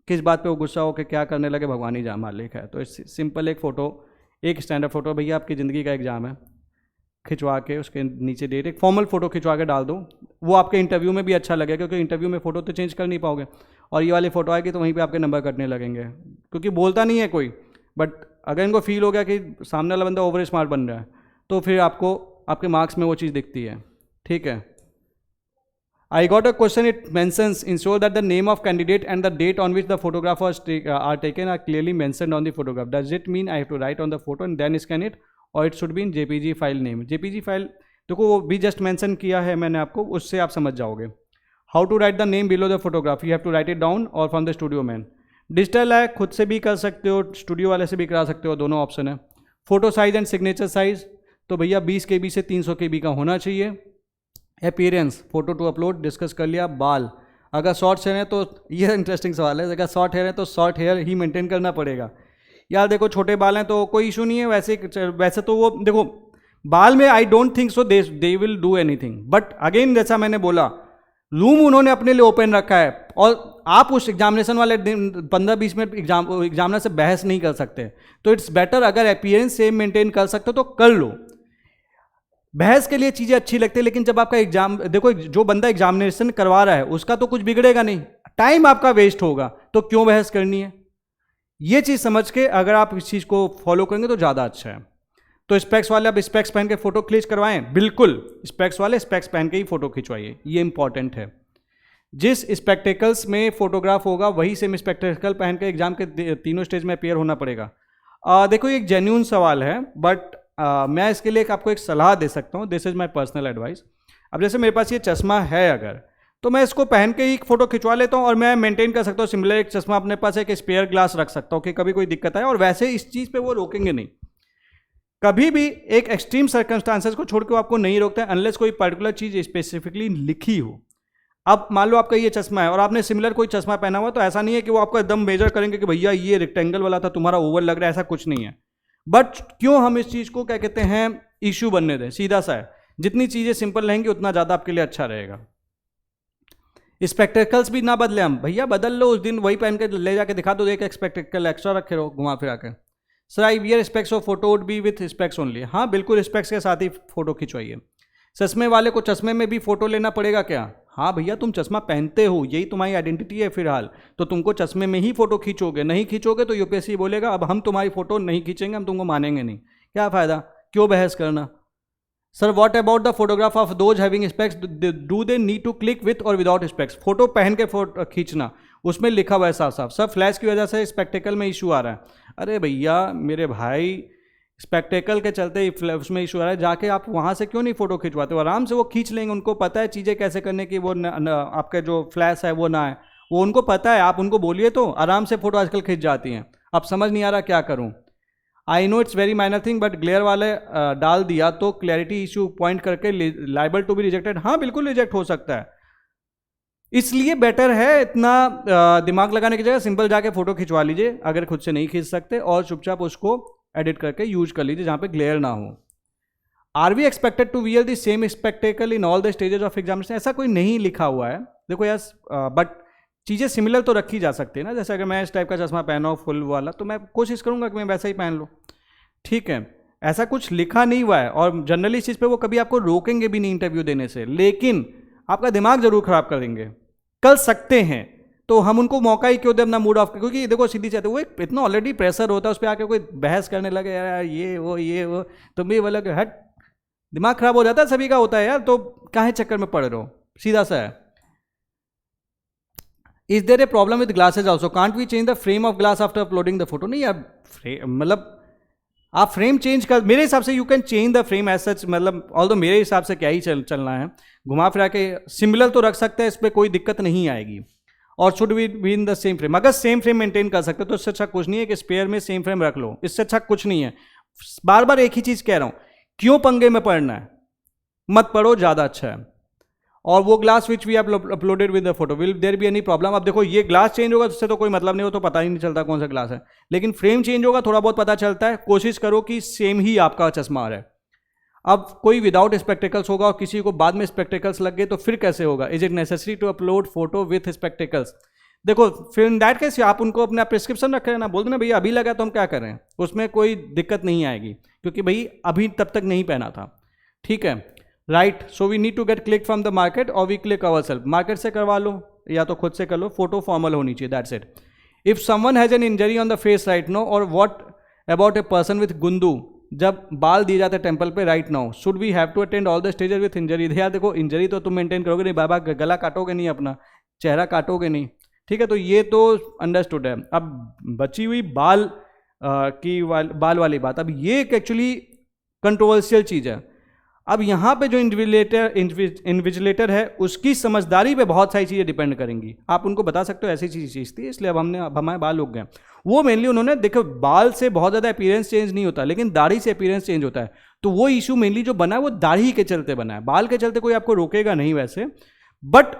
किस बात पे वो गुस्सा हो के क्या करने लगे भगवान ही जान मालिक है। तो सिंपल एक फ़ोटो, एक स्टैंडर्ड फ़ोटो, भैया आपकी ज़िंदगी का एग्ज़ाम है, खिंचवा के उसके नीचे डेट, एक फॉर्मल फ़ोटो खिंचवा के डाल दो, वो आपके इंटरव्यू में भी अच्छा लगेगा, क्योंकि इंटरव्यू में फ़ोटो तो चेंज कर नहीं पाओगे। और ये वाली फ़ोटो आएगी तो वहीं पे आपके नंबर कटने लगेंगे, क्योंकि बोलता नहीं है कोई, बट अगर इनको फील हो गया कि सामने वाला बंदा ओवर स्मार्ट बन रहा है तो फिर आपको आपके मार्क्स में वो चीज़ दिखती है। ठीक है, I got a question. It mentions ensure that the name of candidate and the date on which the photographers are taken are clearly mentioned on the photograph. Does it mean I have to write on the photo and then scan it, or it should be in JPG file name? JPG file देखो वो भी just mention किया है मैंने आपको, उससे आप समझ जाओगे। How to write the name below the photograph, you have to write it down or from the studio man. Digital है, खुद से भी कर सकते हो, स्टूडियो वाले से भी करा सकते हो, दोनों ऑप्शन है। Photo size and signature size तो भैया 20 KB से 300 KB का होना चाहिए। Appearance, photo to upload discuss कर लिया। बाल, अगर शॉर्ट हेयर है तो ये इंटरेस्टिंग सवाल है, अगर शॉर्ट हेयर है तो शॉर्ट हेयर ही मेंटेन करना पड़ेगा। यार देखो छोटे बाल हैं तो कोई इशू नहीं है, वैसे तो वो देखो बाल में I don't think so they will do anything, but again जैसा मैंने बोला रूम उन्होंने अपने लिए ओपन रखा है और आप उस एग्जामिनेशन वाले दिन 15-20 मिनट एग्जामिनर से बहस नहीं कर सकते, तो इट्स बेटर अगर अपीयरेंस सेम मेंटेन कर सकते हो तो कर लो। बहस के लिए चीज़ें अच्छी लगती है, लेकिन जब आपका एग्जाम देखो, जो बंदा एग्जामिनेशन करवा रहा है उसका तो कुछ बिगड़ेगा नहीं, टाइम आपका वेस्ट होगा, तो क्यों बहस करनी है। ये चीज़ समझ के अगर आप इस चीज़ को फॉलो करेंगे तो ज़्यादा अच्छा है। तो स्पेक्स वाले आप स्पेक्स पहन के फोटो क्लिक करवाएं, बिल्कुल स्पेक्स वाले स्पेक्स पहन के ही फोटो खिंचवाइए, ये इंपॉर्टेंट है। जिस स्पेक्टेकल्स में फोटोग्राफ होगा वही सेम स्पेक्टेकल पहन के एग्जाम के तीनों स्टेज में अपेयर होना पड़ेगा। देखो ये एक जेन्युइन सवाल है, बट मैं इसके लिए आपको एक सलाह दे सकता हूँ, this is my personal advice. अब जैसे मेरे पास ये चश्मा है अगर, तो मैं इसको पहन के ही फोटो खिंचवा लेता हूँ और मैं मेंटेन कर सकता हूँ सिमिलर एक चश्मा अपने पास एक स्पेयर ग्लास रख सकता हूँ कि कभी कोई दिक्कत आए, और वैसे इस चीज़ पे वो रोकेंगे नहीं। कभी भी एक एक्सट्रीम सर्कमस्टांसेस को छोड़ के वो आपको नहीं रोकता है अनलेस कोई पर्टिकुलर चीज़ स्पेसिफिकली लिखी हो। अब मान लो आपका ये चश्मा है और आपने सिमिलर कोई चश्मा पहना हुआ, तो ऐसा नहीं है कि वो आपको एकदम मेजर करेंगे कि भैया ये रेक्टेंगल वाला था तुम्हारा ओवर लग रहा है, ऐसा कुछ नहीं है। बट क्यों हम इस चीज़ को क्या कहते हैं इशू बनने दें, सीधा सा है, जितनी चीज़ें सिंपल रहेंगी उतना ज़्यादा आपके लिए अच्छा रहेगा। स्पेक्टेकल्स भी ना बदले हम, भैया बदल लो, उस दिन वही पहन के ले जाके दिखा दो, एक स्पेक्टेकल एक्स्ट्रा रखे रहो घुमा फिरा के। Sir I wear specs of photo would be with specs only, हाँ बिल्कुल स्पेक्स के साथ ही फोटो खिंचवाइए। चश्मे वाले को चश्मे में भी फोटो लेना पड़ेगा क्या, हाँ भैया तुम चश्मा पहनते हो, यही तुम्हारी आइडेंटिटी है फिलहाल, तो तुमको चश्मे में ही फोटो खींचोगे, नहीं खींचोगे तो यूपीएससी बोलेगा अब हम तुम्हारी फोटो नहीं खींचेंगे, हम तुमको मानेंगे नहीं। क्या फ़ायदा, क्यों बहस करना। Sir what about the photograph of those having specs, do they need to click with or without specs. Photo पहन के फोटो खींचना, उसमें लिखा हुआ है साफ साफ, सर फ्लैश की वजह से स्पेक्टेकल में इशू आ रहा है। अरे भैया मेरे भाई, स्पेक्टेकल के चलते उसमें इशू आ रहा है, जाके आप वहाँ से क्यों नहीं फोटो खिंचवाते हो, आराम से वो खींच लेंगे, उनको पता है चीज़ें कैसे करने की, वो आपका जो फ्लैश है वो ना है, वो उनको पता है, आप उनको बोलिए तो आराम से फोटो आजकल खिंच जाती हैं। अब समझ नहीं आ रहा क्या करूँ। I know it's very minor thing but glare वाले डाल दिया तो क्लैरिटी इशू पॉइंट करके लाइबल टू बी रिजेक्टेड, हाँ बिल्कुल रिजेक्ट हो सकता है, इसलिए बेटर है इतना दिमाग लगाने की जगह सिंपल जाके फोटो खिंचवा लीजिए अगर खुद से नहीं खींच सकते, और चुपचाप उसको एडिट करके यूज कर लीजिए जहाँ पे ग्लेयर ना हो। Are we expected to wear the same spectacle in all the stages of examination, ऐसा कोई नहीं लिखा हुआ है। देखो यार बट चीज़ें सिमिलर तो रखी जा सकती है ना, जैसे अगर मैं इस टाइप का चश्मा पहना हूँ फुल वाला तो मैं कोशिश करूँगा कि मैं वैसा ही पहन लूँ, ठीक है, ऐसा कुछ लिखा नहीं हुआ है। और जनरली इस चीज़ पे वो कभी आपको रोकेंगे भी नहीं इंटरव्यू देने से, लेकिन आपका दिमाग जरूर खराब कर देंगे, कर सकते हैं, तो हम उनको मौका ही क्यों दे अपना मूड ऑफ, क्योंकि देखो सीधी चाहते वो एक इतना ऑलरेडी प्रेशर होता है, उस पर आके कोई बहस करने लगे यार ये वो तुम भी बोला कि हट, दिमाग खराब हो जाता है, सभी का होता है यार, तो काहे चक्कर में पड़ रहे हो, सीधा सा है। Is there a problem with glasses also, can't we change the frame of glass after uploading the photo, नहीं यार मतलब आप फ्रेम चेंज कर, मेरे हिसाब से you can change the frame as such, मतलब ऑल्दो मेरे हिसाब से क्या ही चलना है, घुमा फिरा के सिमिलर तो रख सकते हैं, इस पर कोई दिक्कत नहीं आएगी। और should be in the same frame, अगर सेम फ्रेम मेंटेन कर सकते तो इससे अच्छा कुछ नहीं है कि स्पेयर में सेम फ्रेम रख लो, इससे अच्छा कुछ नहीं है। बार बार एक ही चीज़ कह रहा हूँ, क्यों पंगे में पड़ना है, मत पढ़ो, ज़्यादा अच्छा है। और वो glass which we uploaded with the photo, will there be any problem, अब देखो ये ग्लास चेंज होगा उससे तो कोई मतलब नहीं हो, तो पता ही नहीं चलता कौन सा ग्लास है, लेकिन फ्रेम चेंज होगा थोड़ा बहुत पता चलता है, कोशिश करो कि सेम ही आपका चश्मा आ रहा है। अब कोई विदाउट स्पेक्टेकल्स होगा और किसी को बाद में स्पेक्टेकल्स लग गए तो फिर कैसे होगा, is it necessary to upload photo with spectacles. देखो फिर इन दैट केस आप उनको अपना प्रिस्क्रिप्शन रख ना, बोल दो ना भैया अभी लगा तो हम क्या करें, उसमें कोई दिक्कत नहीं आएगी, क्योंकि भाई अभी तब तक नहीं पहना था, ठीक है, right. So we need to get click from the market or we click our self, market से करवा लो, या तो खुद से कर लो, फोटो फॉर्मल होनी चाहिए, that's it. If someone has an injury on the face right now, or what about a person with गुंदू, जब बाल दिए जाते हैं टेम्पल पे right now, should we have to attend all the stages with injury? यार देखो, injury तो तुम मेंटेन करोगे नहीं, बाबा गला काटोगे नहीं, अपना चेहरा काटोगे नहीं, ठीक है, तो ये तो अंडरस्टूड है। अब बची हुई बाल बाल वाली बात, अब ये एक एक्चुअली कंट्रोवर्शियल चीज़ है। अब यहाँ पे जो इन्विजिलेटर है उसकी समझदारी पे बहुत सारी चीज़ें डिपेंड करेंगी। आप उनको बता सकते हो ऐसी चीज़ थी, इसलिए अब हमारे बाल उग गए। वो मेनली उन्होंने, देखो बाल से बहुत ज़्यादा अपीयरेंस चेंज नहीं होता, लेकिन दाढ़ी से अपीयरेंस चेंज होता है। तो वो इशू मेनली जो बना है वो दाढ़ी के चलते बना है, बाल के चलते कोई आपको रोकेगा नहीं वैसे। बट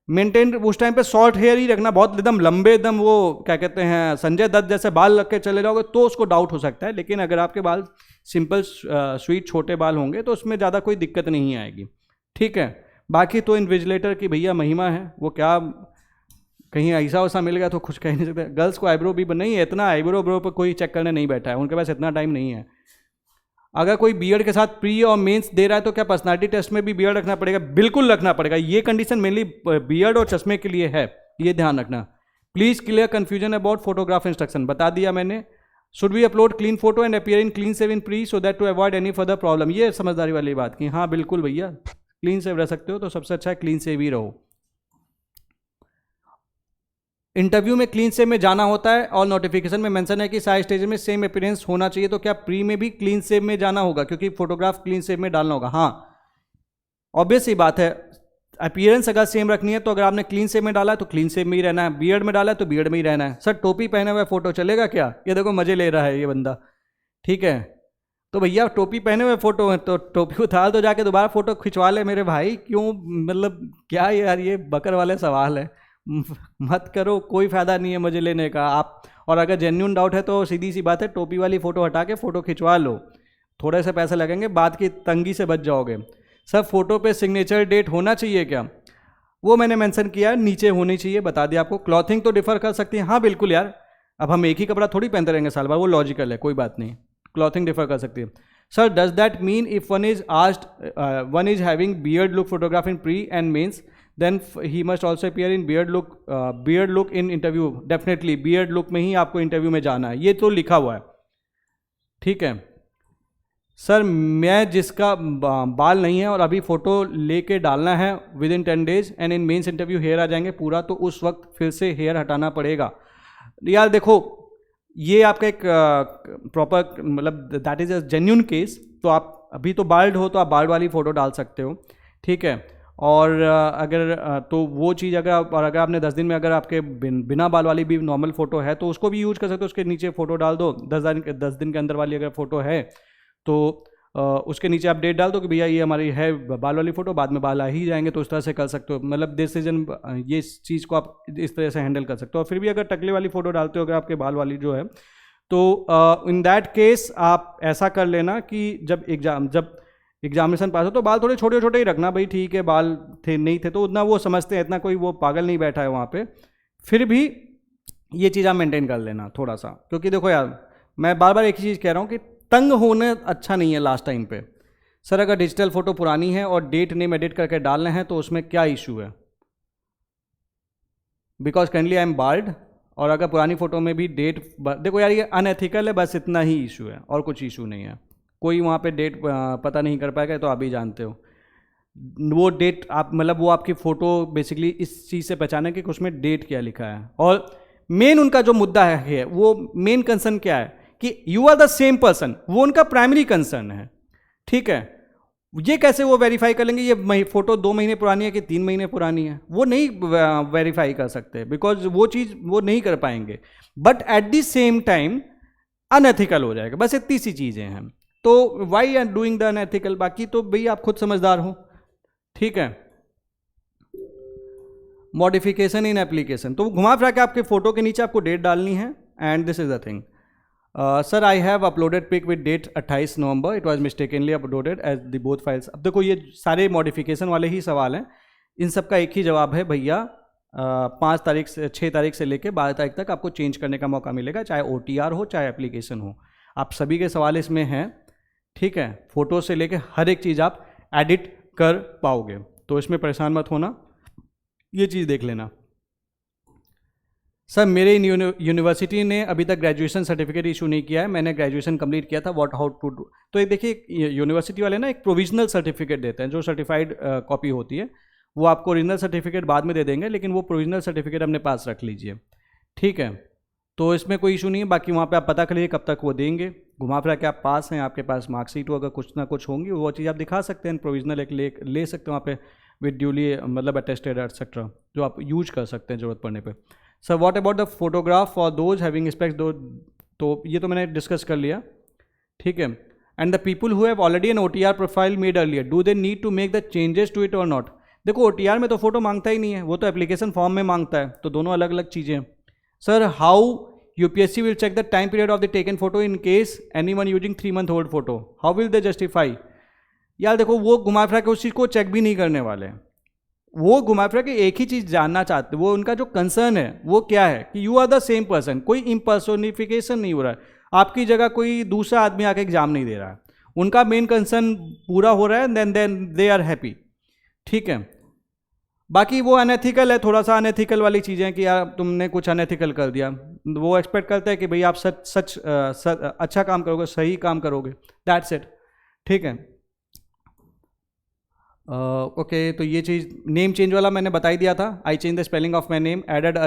मेंटेन उस टाइम पे शॉर्ट हेयर ही रखना, बहुत एकदम लंबे, एकदम वो क्या कहते हैं संजय दत्त जैसे बाल रख के चले जाओगे तो उसको डाउट हो सकता है। लेकिन अगर आपके बाल सिंपल स्वीट छोटे बाल होंगे तो उसमें ज़्यादा कोई दिक्कत नहीं आएगी, ठीक है। बाकी तो इन्विजिलेटर की भैया महिमा है, वो क्या कहीं ऐसा वैसा मिल गया तो कुछ कह नहीं सकते। गर्ल्स को आईब्रो भी नहीं है, इतना आईब्रो ब्रो पर कोई चेक करने नहीं बैठा है, उनके पास इतना टाइम नहीं है। अगर कोई बियर्ड के साथ प्री और मेंस दे रहा है तो क्या पर्सनालिटी टेस्ट में भी बियर्ड रखना पड़ेगा? बिल्कुल रखना पड़ेगा। ये कंडीशन मेनली बियर्ड और चश्मे के लिए है, ये ध्यान रखना। Please clear confusion about photograph instruction, बता दिया मैंने। Should we upload clean photo and appear in clean shave in pre so that to avoid any further problem? ये समझदारी वाली बात की, हाँ बिल्कुल भैया, क्लीन सेव रह सकते हो तो सबसे अच्छा है क्लीन सेव ही रहो। इंटरव्यू में क्लीन सेव में जाना होता है और नोटिफिकेशन में मेंशन है कि सारे स्टेज में सेम अपीयरेंस होना चाहिए, तो क्या प्री में भी क्लीन सेव में जाना होगा क्योंकि फोटोग्राफ क्लीन सेव में डालना होगा? हाँ ऑब्वियस ही बात है, अपीयरेंस अगर सेम रखनी है तो अगर आपने क्लीन सेव में डाला है तो क्लीन सेव में ही रहना है, बियर्ड में डाला है तो बियर्ड में ही रहना है। सर टोपी पहने हुए फोटो चलेगा क्या? ये देखो मजे ले रहा है ये बंदा, ठीक है। तो भैया टोपी पहने हुए फोटो है तो टोपी उतार दो, जाके दोबारा फोटो खिंचवा ले मेरे भाई, क्यों मतलब क्या यार ये बकर वाले सवाल है, मत करो, कोई फायदा नहीं है मजे लेने का आप। और अगर जेन्युइन डाउट है तो सीधी सी बात है, टोपी वाली फोटो हटा के फोटो खिंचवा लो, थोड़े से पैसे लगेंगे, बाद की तंगी से बच जाओगे। सर फोटो पे सिग्नेचर डेट होना चाहिए क्या? वो मैंने मेंशन किया है, नीचे होनी चाहिए, बता दिया आपको। क्लॉथिंग तो डिफर कर सकती है, हाँ बिल्कुल यार, अब हम एक ही कपड़ा थोड़ी पहनते रहेंगे साल भर, वो लॉजिकल है, कोई बात नहीं, क्लॉथिंग डिफर कर सकती है। Sir does that mean if one is asked one is having beard look photograph in pre and mains then he must also appear in beard look in interview? Definitely beard look में ही आपको interview में जाना है, ये तो लिखा हुआ है, ठीक है। सर मैं जिसका बाल नहीं है और अभी फ़ोटो लेके डालना है within 10 days and in mains interview hair आ जाएंगे पूरा, तो उस वक्त फिर से हेयर हटाना पड़ेगा? यार देखो ये आपका एक प्रॉपर मतलब that is a genuine case, तो आप अभी तो बाल्ड हो तो आप बाल्ड वाली फ़ोटो डाल सकते हो, ठीक है। और अगर तो वो चीज़ अगर आपने 10 दिन में अगर आपके बिना बाल वाली भी नॉर्मल फ़ोटो है तो उसको भी यूज कर सकते हो, उसके नीचे फ़ोटो डाल दो। 10 दिन के अंदर वाली अगर फ़ोटो है तो उसके नीचे आप डेट डाल दो कि भैया ये हमारी है बाल वाली फ़ोटो, बाद में बाल आ ही जाएंगे, तो उस तरह से कर सकते हो। मतलब डिसीजन ये चीज़ को आप इस तरह से हैंडल कर सकते हो। और फिर भी अगर टकले वाली फ़ोटो डालते हो अगर आपके बाल वाली जो है, तो इन दैट केस आप ऐसा कर लेना कि जब एग्जामिनेशन पास हो तो बाल थोड़े छोटे छोटे ही रखना भाई, ठीक है, बाल थे नहीं थे तो उतना वो समझते हैं, इतना कोई वो पागल नहीं बैठा है वहाँ पे, फिर भी ये चीज़ आप मेंटेन कर लेना थोड़ा सा। क्योंकि देखो यार मैं बार बार एक ही चीज़ कह रहा हूँ कि तंग होना अच्छा नहीं है लास्ट टाइम पे। सर अगर डिजिटल फोटो पुरानी है और डेट नेम एडिट करके डालना है तो उसमें क्या इशू है? Because currently I am bald, और अगर पुरानी फोटो में भी डेट, देखो यार ये अनएथिकल है, बस इतना ही इशू है और कुछ इशू नहीं है। कोई वहाँ पे डेट पता नहीं कर पाएगा, तो आप ही जानते हो वो डेट आप मतलब वो आपकी फ़ोटो बेसिकली इस चीज़ से पहचाने कि उसमें डेट क्या लिखा है। और मेन उनका जो मुद्दा है वो मेन कंसर्न क्या है कि you are the same person, वो उनका प्राइमरी कंसर्न है, ठीक है। ये कैसे वो वेरीफाई कर लेंगे ये फोटो 2 महीने पुरानी है कि 3 महीने पुरानी है? वो नहीं वेरीफाई कर सकते, बिकॉज वो चीज़ वो नहीं कर पाएंगे। But at the same time unethical हो जाएगा, बस इतनी सी चीज़ें हैं। तो why are doing the unethical? बाकी तो भैया आप खुद समझदार हो, ठीक है। मॉडिफिकेशन इन एप्लीकेशन, तो घुमा फिरा के आपके फोटो के नीचे आपको डेट डालनी है, and this is the thing. Sir I have uploaded pic with date 28 November, it was mistakenly uploaded as the both files. अब देखो ये सारे मॉडिफिकेशन वाले ही सवाल हैं, इन सब का एक ही जवाब है भैया, 5 तारीख से 6 तारीख से लेकर 12 तारीख तक आपको चेंज करने का मौका मिलेगा, चाहे OTR हो चाहे एप्लीकेशन हो। आप सभी के सवाल इसमें हैं, ठीक है। फोटो से लेकर हर एक चीज़ आप एडिट कर पाओगे, तो इसमें परेशान मत होना, ये चीज़ देख लेना। सर मेरे यूनिवर्सिटी ने अभी तक ग्रेजुएशन सर्टिफिकेट इशू नहीं किया है, मैंने ग्रेजुएशन कंप्लीट किया था, व्हाट हाउ टू डू। तो एक देखिए यूनिवर्सिटी वाले ना एक प्रोविजनल सर्टिफिकेट देते हैं जो सर्टिफाइड कॉपी होती है, वो आपको ओरिजिनल सर्टिफिकेट बाद में दे देंगे, लेकिन वो प्रोविजनल सर्टिफिकेट अपने पास रख लीजिए, ठीक है। तो इसमें कोई इशू नहीं है। बाकी वहाँ पे आप पता कर लीजिए कब तक वो देंगे। घुमा फिरा के आप पास हैं, आपके पास मार्कशीट अगर कुछ ना कुछ होंगी वो चीज़ आप दिखा सकते हैं, प्रोविजनल एक ले सकते हैं वहाँ पे विद ड्यूली मतलब अटेस्टेड एक्सेट्रा, जो आप यूज कर सकते हैं ज़रूरत पड़ने पे। Sir what about the photograph for those having specs, दो तो ये तो मैंने डिस्कस कर लिया, ठीक है। And the people who have already an OTR profile made earlier, do they need to make the changes to it और नॉट। देखो OTR में तो फोटो मांगता ही नहीं है, वो तो एप्लीकेशन फॉर्म में मांगता है, तो दोनों अलग अलग चीज़ें हैं। Sir how UPSC will check the time period of the taken photo in case anyone using 3 month old photo, how will they justify। यार देखो वो घुमा फिरा के उस चीज़ को चेक भी नहीं करने वाले हैं, वो घुमा फिरा के एक ही चीज़ जानना चाहते हैं, वो उनका जो कंसर्न है वो क्या है कि you are the same person, कोई इम्पर्सोनिफिकेशन नहीं हो रहा है, आपकी जगह कोई दूसरा आदमी आके एग्जाम नहीं दे रहा है, उनका मेन कंसर्न पूरा हो रहा है, देन दे आर हैप्पी, ठीक है। बाकी वो अनएथिकल है, थोड़ा सा अनएथिकल वाली चीज़ें कि यार तुमने कुछ अनएथिकल कर दिया, वो एक्सपेक्ट करते हैं कि भाई आप सच अच्छा काम करोगे, सही काम करोगे, दैट्स इट, ठीक है। ओके तो ये चीज़ नेम चेंज वाला मैंने बता ही दिया था, I change the spelling of my name, added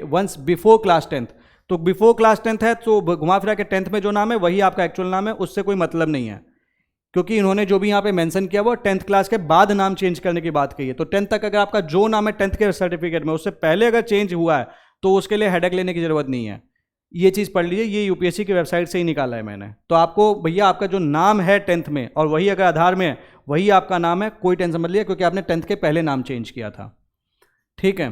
once before class 10th, तो बिफोर क्लास 10th है तो घुमा फिरा के 10th में जो नाम है वही आपका एक्चुअल नाम है, उससे कोई मतलब नहीं है, क्योंकि इन्होंने जो भी यहाँ पे मेंशन किया वो 10th क्लास के बाद नाम चेंज करने की बात कही है। तो 10th तक अगर आपका जो नाम है 10th के सर्टिफिकेट में उससे पहले अगर चेंज हुआ है तो उसके लिए हेडेक लेने की जरूरत नहीं है। ये चीज़ पढ़ लीजिए, ये UPSC की वेबसाइट से ही निकाला है मैंने। तो आपको भैया आपका जो नाम है 10th में और वही अगर आधार में है वही आपका नाम है, कोई टेंशन मत लिया, क्योंकि आपने 10th के पहले नाम चेंज किया था, ठीक है।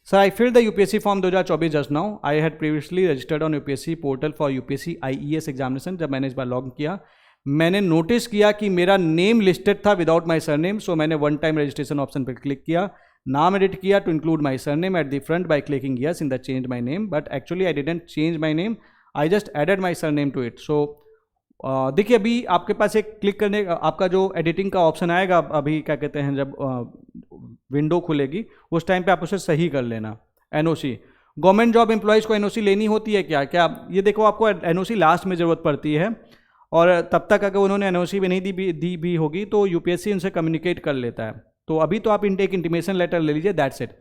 Sir I fill the UPSC form 2024 just now, I had previously registered on UPSC portal for UPSC IES examination. जब मैंने इस बार लॉग किया मैंने नोटिस किया कि मेरा नेम लिस्टेड था विदाउट माई सरनेम, सो मैंने वन टाइम रजिस्ट्रेशन ऑप्शन पर क्लिक किया, नाम एडिट किया to include my surname at the front by clicking yes in the change my name, but actually I didn't change my name, I just added my surname to it. So देखिए अभी आपके पास एक click करने का आपका जो editing का option आएगा, अभी क्या कहते हैं जब विंडो खुलेगी उस टाइम पे आप उसे सही कर लेना। NOC गवर्नमेंट जॉब एम्प्लॉयज़ को NOC लेनी होती है क्या? ये देखो आपको NOC लास्ट में ज़रूरत पड़ती है, और तब तक अगर उन्होंने NOC भी नहीं दी भी होगी तो UPSC उनसे कम्युनिकेट कर लेता है। तो अभी तो आप इनटेक इंटीमेशन लेटर ले लीजिए, दैट्स इट।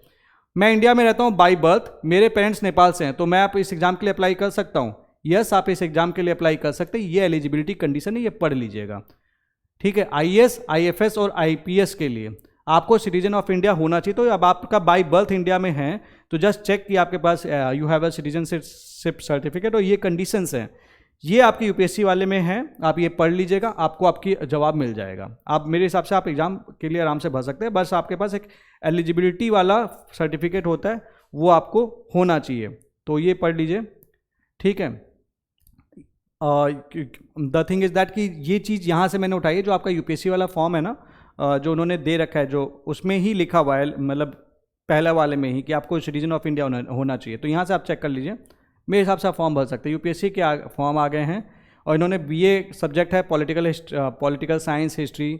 मैं इंडिया में रहता हूँ बाई बर्थ, मेरे पेरेंट्स नेपाल से हैं, तो मैं आप इस एग्ज़ाम के लिए अप्लाई कर सकता हूँ? यस आप इस एग्ज़ाम के लिए अप्लाई कर सकते हैं, ये एलिजिबिलिटी कंडीशन है, ये पढ़ लीजिएगा, ठीक है। IAS IFS और IPS के लिए आपको सिटीजन ऑफ इंडिया होना चाहिए। तो अब आपका बाई बर्थ इंडिया में है तो जस्ट चेक कि आपके पास you have a citizenship certificate, और ये कंडीशंस हैं, ये आपकी UPSC वाले में हैं, आप ये पढ़ लीजिएगा, आपको आपकी जवाब मिल जाएगा। आप मेरे हिसाब से आप एग्ज़ाम के लिए आराम से भर सकते हैं, बस आपके पास एक एलिजिबिलिटी वाला सर्टिफिकेट होता है वो आपको होना चाहिए, तो ये पढ़ लीजिए, ठीक है। द थिंग इज़ दैट कि ये चीज़ यहाँ से मैंने उठाई है, जो आपका UPSC वाला फॉर्म है ना, जो उन्होंने दे रखा है, जो उसमें ही लिखा हुआ है, मतलब पहला वाले में ही कि आपको सिटीजन ऑफ इंडिया होना चाहिए, तो यहाँ से आप चेक कर लीजिए, मेरे हिसाब से आप फॉर्म भर सकते हैं। UPSC के फॉर्म आ गए हैं, और इन्होंने BA सब्जेक्ट है पॉलिटिकल साइंस हिस्ट्री,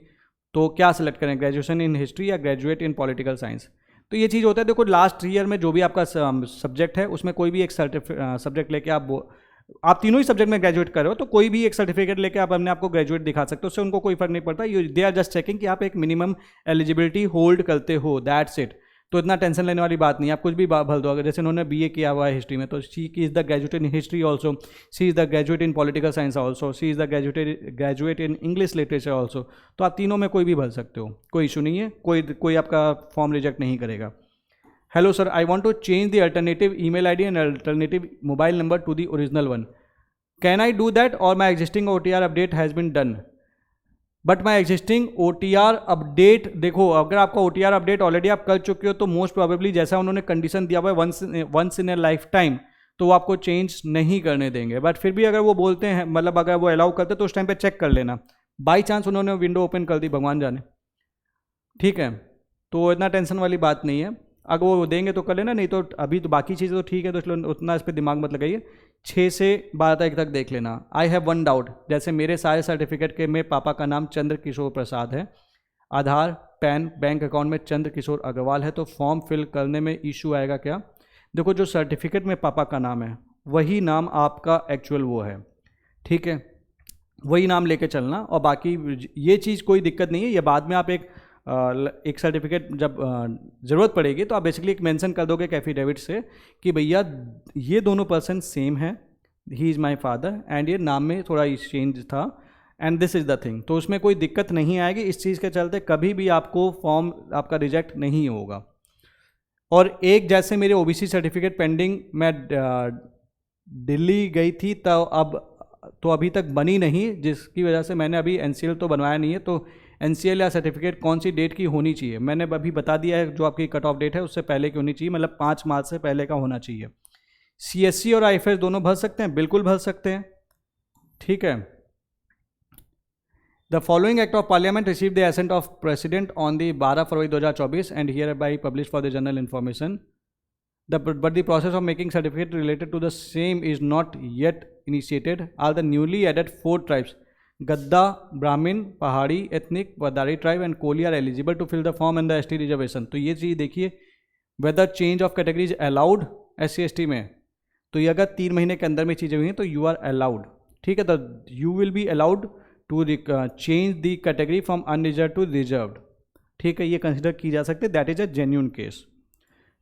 तो क्या सेलेक्ट करें, ग्रेजुएशन इन हिस्ट्री या ग्रेजुएट इन पॉलिटिकल साइंस। तो ये चीज़ होता है, देखो लास्ट ईयर में जो भी आपका सब्जेक्ट है उसमें कोई भी एक सब्जेक्ट लेके आप तीनों ही सब्जेक्ट में ग्रेजुएट कर रहे हो तो कोई भी एक सर्टिफिकेट लेके आप अपने आपको ग्रेजुएट दिखा सकते हो, उससे उनको कोई फर्क नहीं पड़ता, दे आर जस्ट चेकिंग कि आप एक मिनिमम एलिजिबिलिटी होल्ड करते हो, दैट्स इट। तो इतना टेंशन लेने वाली बात नहीं है, आप कुछ भी भर दो। अगर जैसे उन्होंने BA किया हुआ है हिस्ट्री में तो she is the graduate in history also, she is the graduate in political science also, she is the graduate in English literature also, तो आप तीनों में कोई भी भर सकते हो, कोई इशू नहीं है, कोई आपका फॉर्म रिजेक्ट नहीं करेगा। Hello sir, I want to change the alternative email ID and alternative mobile number to the original one, can I do that or my existing OTR update has been done? But my existing OTR update, देखो अगर आपका OTR update already आप कर चुके हो तो most probably जैसा उन्होंने कंडीशन दिया हुआ है once in a lifetime, तो वो आपको चेंज नहीं करने देंगे। बट फिर भी अगर वो बोलते हैं, मतलब अगर वो अलाउ करते तो उस टाइम पे चेक कर लेना, बाई चांस उन्होंने विंडो ओपन कर दी, भगवान जाने, ठीक है। तो इतना टेंशन वाली बात नहीं है, अगर वो देंगे तो कर लेना, नहीं तो अभी तो बाकी चीज़ें तो ठीक है, तो इसलिए उतना इस पर दिमाग मत लगाइए। 6 से 12 तारीख तक देख लेना। आई हैव वन डाउट, जैसे मेरे सारे सर्टिफिकेट के में पापा का नाम चंद्र किशोर प्रसाद है, आधार पैन बैंक अकाउंट में चंद्र किशोर अग्रवाल है, तो फॉर्म फिल करने में इशू आएगा क्या? देखो जो सर्टिफिकेट में पापा का नाम है वही नाम आपका एक्चुअल वो है, ठीक है, वही नाम लेके चलना। और बाकी ये चीज़ कोई दिक्कत नहीं है, ये बाद में आप एक सर्टिफिकेट जब ज़रूरत पड़ेगी तो आप बेसिकली एक मेंशन कर दोगे एफिडेविट से कि भैया ये दोनों पर्सन सेम है, ही इज़ माई फादर एंड ये नाम में थोड़ा चेंज था and this is the thing, तो उसमें कोई दिक्कत नहीं आएगी। इस चीज़ के चलते कभी भी आपको फॉर्म आपका रिजेक्ट नहीं होगा। और एक जैसे मेरे ओबीसी सर्टिफिकेट पेंडिंग, मैं दिल्ली गई थी तो अभी तक बनी नहीं, जिसकी वजह से मैंने अभी एनसीएल तो बनवाया नहीं है। तो एनसीएल या सर्टिफिकेट कौन सी डेट की होनी चाहिए, मैंने अभी बता दिया है, जो आपकी कट ऑफ डेट है उससे पहले की होनी चाहिए, मतलब 5 मार्च से पहले का होना चाहिए। सीएससी और आईएफएस दोनों भर सकते हैं, बिल्कुल भर सकते हैं, ठीक है। The following act of parliament receive the ascent of president on the 12 February 2024 and here by publish for the general information. But the process of making certificate related to the same is not yet initiated. All the newly added 4 tribes, Gadda, Brahmin, Pahari, Ethnic, Wadari tribe and Koli are eligible to fill the form and the ST reservation. तो ये चीज़ देखिए, whether change of category is allowed SC ST में, तो ये अगर 3 महीने के अंदर में चीज़ें हुई हैं तो you are allowed, ठीक है। तो you will be allowed to change the category from unreserved to reserved, ठीक है, ये कंसिडर की जा सकती है, that is a genuine case.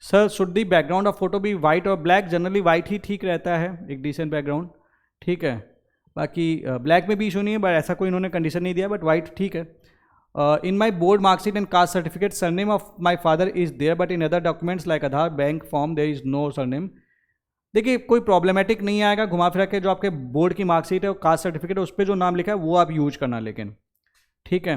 Sir should the background of photo भी वाइट और ब्लैक, जनरली वाइट ही ठीक रहता है, एक डिसेंट बैकग्राउंड, ठीक है। बाकी ब्लैक में भी इशू नहीं है, बट ऐसा कोई इन्होंने कंडीशन नहीं दिया, बट वाइट ठीक है। In my board marksheet and caste certificate surname of my father is there, but in other documents like Aadhaar, bank form, there is no surname. देखिए कोई प्रॉब्लमेटिक नहीं आएगा, घुमा फिरा के जो आपके बोर्ड की मार्कशीट है और कास्ट सर्टिफिकेट है उस पर जो नाम लिखा है वो आप यूज करना, लेकिन ठीक है,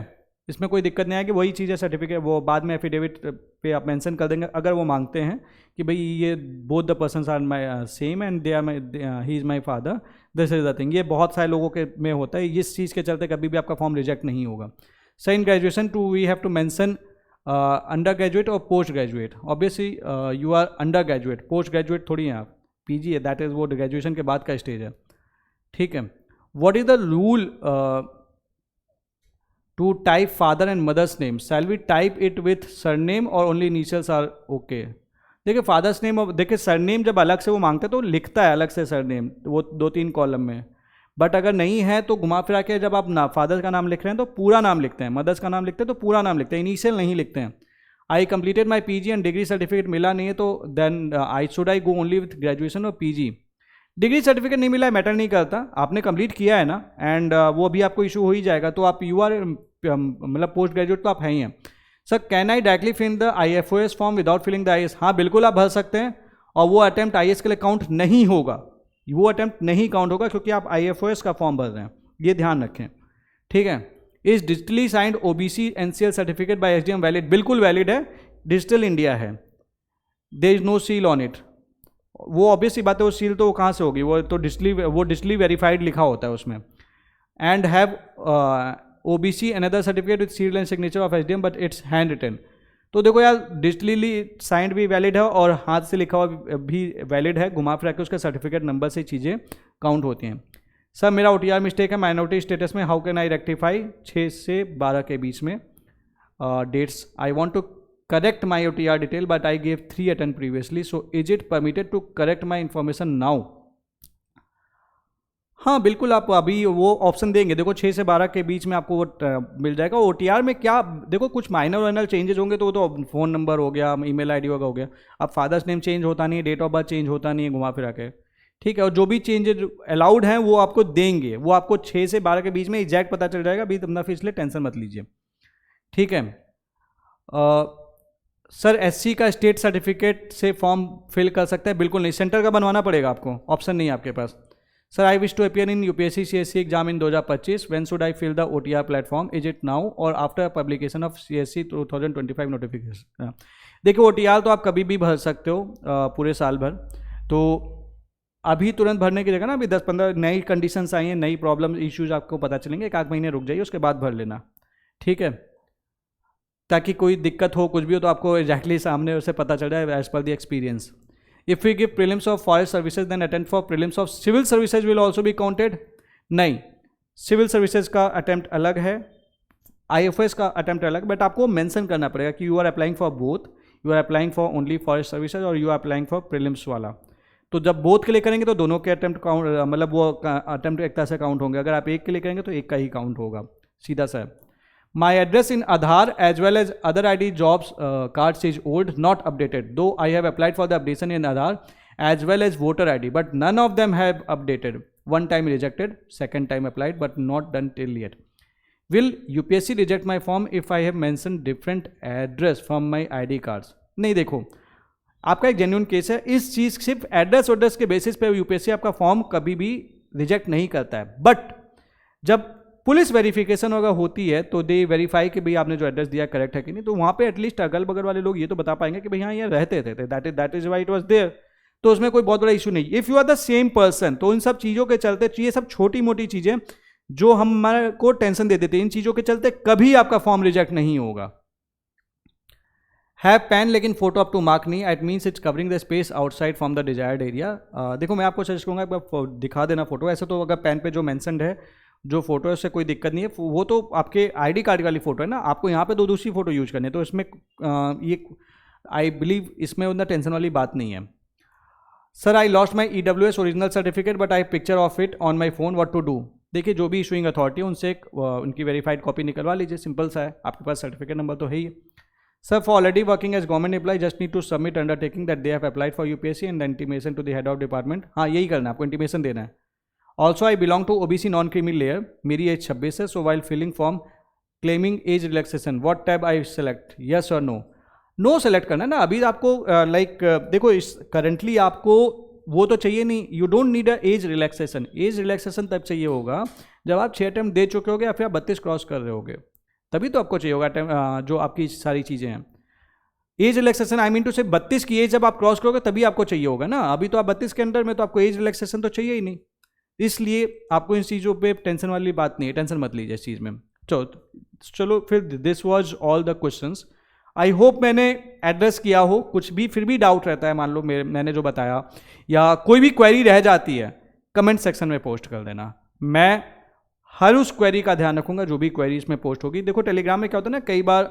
इसमें कोई दिक्कत नहीं आएगी। वही चीज़ है सर्टिफिकेट, वो बाद में एफिडेविट पे आप मेंशन कर देंगे अगर वो मांगते हैं कि भाई ये both the persons are my same and they are my, he is my father, this is the thing. ये बहुत सारे लोगों के में होता है, इस चीज़ के चलते कभी भी आपका फॉर्म रिजेक्ट नहीं होगा। Sir in graduation too we have to mention undergraduate or postgraduate. Obviously you are undergraduate, postgraduate थोड़ी हैं आप, पीजी है, दैट इज़ वो ग्रेजुएशन के बाद का स्टेज है, ठीक है। What is the rule to type father and mother's name? Shall we type it with surname or only initials are okay? देखिए फादर्स नेम और देखिए सरनेम जब अलग से वो मांगते हैं तो लिखता है अलग से सरनेम, वो 2-3 कॉलम में, बट अगर नहीं है तो घुमा फिरा के जब आप फादर का नाम लिख रहे हैं तो पूरा नाम लिखते हैं, मदर्स का नाम लिखते हैं तो पूरा नाम लिखते हैं, इनिशियल नहीं लिखते हैं। I completed my PG and degree certificate मिला नहीं है तो then I go only with graduation और पीजी। डिग्री सर्टिफिकेट नहीं मिला है मैटर नहीं करता, आपने कंप्लीट किया है ना, एंड वो भी आपको इशू हो ही जाएगा, तो आप यू आर मतलब पोस्ट ग्रेजुएट तो आप हैं ही हैं। Sir can I directly fill the IFOS form without filling the IAS? हाँ बिल्कुल आप भर सकते हैं, और वो अटैम्प्ट IAS के लिए काउंट नहीं होगा, वो अटैम्प्ट नहीं काउंट होगा क्योंकि आप IFOS का फॉर्म भर रहे हैं, ये ध्यान रखें, ठीक है। Is digitally signed OBC NCL certificate by SDM valid? बिल्कुल वैलिड है, डिजिटल इंडिया है, there is no seal on it. वो ऑब्वियसली बात है, वो सील तो कहाँ से होगी, वो तो डिजिटली वेरीफाइड लिखा होता है उसमें। And have OBC another certificate with seal and signature of SDM but it's handwritten. तो देखो यार डिजिटली साइंड भी वैलिड है और हाथ से लिखा हुआ भी वैलिड है, घुमा फिरा के उसके सर्टिफिकेट नंबर से चीज़ें काउंट होती हैं। सर मेरा OTR मिस्टेक है माइनॉरिटी स्टेटस में, हाउ कैन आई रेक्टिफाई? 6 से 12 के बीच में dates. I want to correct my OTR detail but I gave 3 attempt previously, so is it permitted to correct my information now? हाँ बिल्कुल आप अभी वो ऑप्शन देंगे, देखो 6 से 12 के बीच में आपको वो मिल जाएगा। OTR में क्या देखो कुछ माइनर वाइनर चेंजेस होंगे तो वो तो फ़ोन नंबर हो गया, ईमेल आईडी हो गया, अब फादर्स नेम चेंज होता नहीं है, डेट ऑफ बर्थ चेंज होता नहीं है, घुमा फिरा के, ठीक है। और जो भी चेंजेज अलाउड हैं वो आपको देंगे, वो आपको 6 से 12 के बीच में एग्जैक्ट पता चल जाएगा, अभी अपना फिर इसलिए टेंशन मत लीजिए, ठीक है। सर SC का स्टेट सर्टिफिकेट से फॉर्म फिल कर सकते हैं? बिल्कुल नहीं, सेंटर का बनवाना पड़ेगा आपको, ऑप्शन नहीं है आपके पास। Sir I wish to appear in UPSC CSC exam in 2025, when should I fill the OTR platform? Is it now or after publication of CSC 2025 notification? देखिए OTR तो आप कभी भी भर सकते हो पूरे साल भर, तो अभी तुरंत भरने की जगह ना अभी 10-15 नई कंडीशंस आई हैं, नई प्रॉब्लम इश्यूज आपको पता चलेंगे, 1 आध महीने रुक जाइए उसके बाद भर लेना, ठीक है, ताकि कोई दिक्कत हो कुछ भी हो तो आपको एग्जैक्टली सामने उसे पता चल जाए as per the experience. If we give prelims of forest services then attempt for prelims of civil services will also be counted? नहीं, सिविल सर्विसेज का अटेम्प्ट अलग है, IFOS का अटेम्प्ट अलग, बट आपको मेंशन करना पड़ेगा कि you are applying for both, you are applying for only forest services or you are applying for prelims वाला। तो जब बोथ के लिए करेंगे तो दोनों के अटेम्प्ट काउंट, मतलब वो अटेम्प्ट एक तरह से काउंट होंगे। अगर आप एक के लिए करेंगे तो एक का ही काउंट होगा, सीधा सा। My address in Aadhaar as well as other ID jobs cards is old not updated, though I have applied for the updation in Aadhaar as well as voter ID, but none of them have updated. One time rejected, second time applied, but not done till yet. Will UPSC reject my form if I have mentioned different address from my ID cards? नहीं, देखो आपका एक genuine case है, इस चीज़ सिर्फ address के basis पे UPSC आपका फॉर्म कभी भी रिजेक्ट नहीं करता है। बट जब पुलिस वेरिफिकेशन वगैरह होती है तो दे वेरीफाई कि भाई आपने जो एड्रेस दिया करेक्ट है कि नहीं, तो वहाँ पे एटलीस्ट अगल बगल वाले लोग ये तो बता पाएंगे कि भाई हाँ ये रहते थे, that is why it was there. तो उसमें कोई बहुत बड़ा इशू नहीं। If you are the same person, तो इन सब चीज़ों के चलते, ये सब छोटी मोटी चीज़ें जो हमारे को टेंशन दे देती है, इन चीज़ों के चलते कभी आपका फॉर्म रिजेक्ट नहीं होगा। हैव पेन लेकिन फोटो अप टू मार्क नहीं, it means it's covering the space outside from the desired area. देखो मैं आपको सजेस्ट करूँगा एक बार दिखा देना फोटो। ऐसे तो अगर पेन पे जो मैंशनड है, जो फोटो है उससे कोई दिक्कत नहीं है, वो तो आपके ID कार्ड वाली फोटो है ना, आपको यहाँ पे दो दूसरी फोटो यूज करनी है, तो इसमें ये आई बिलीव इसमें उतना टेंशन वाली बात नहीं है। Sir I lost my EWS original certificate but I picture of it on my phone, what to do? देखिए जो भी इशूइंग अथॉरिटी है उनसे उनकी वेरीफाइड कॉपी निकलवा लीजिए, सिंपल सा है, आपके पास सर्टिफिकेट नंबर तो है ही। Sir for already working as government employ just need to submit undertaking that they have applied for UPSC and intimation to the head of department. हाँ यही करना है, आपको इंटीमेशन देना है। Also I belong to OBC non creamy layer, मेरी age 26 है, so while filling form claiming age relaxation what tab I select, yes or no? No select करना है ना। अभी आपको देखो इस करंटली आपको वो तो चाहिए नहीं, you don't need a age relaxation. Age relaxation तब चाहिए होगा जब आप 6 अटेम्प्ट दे चुके होगे या फिर आप 32 क्रॉस कर रहे होगे, तभी तो आपको चाहिए होगा जो आपकी सारी चीज़ें हैं। Age relaxation I mean to say 32 की एज जब आप क्रॉस करोगे तभी आपको चाहिए होगा ना। अभी तो आप 32 के अंडर में, तो आपको एज रिलैक्सेशन तो चाहिए ही नहीं, इसलिए आपको इन चीज़ों पे टेंशन वाली बात नहीं है, टेंशन मत लीजिए इस चीज़ में। चलो फिर this was all the questions. I hope मैंने एड्रेस किया हो। कुछ भी फिर भी डाउट रहता है, मान लो मैंने जो बताया या कोई भी क्वेरी रह जाती है, कमेंट सेक्शन में पोस्ट कर देना, मैं हर उस क्वेरी का ध्यान रखूंगा जो भी क्वेरी इसमें पोस्ट होगी। देखो टेलीग्राम में क्या होता है ना, कई बार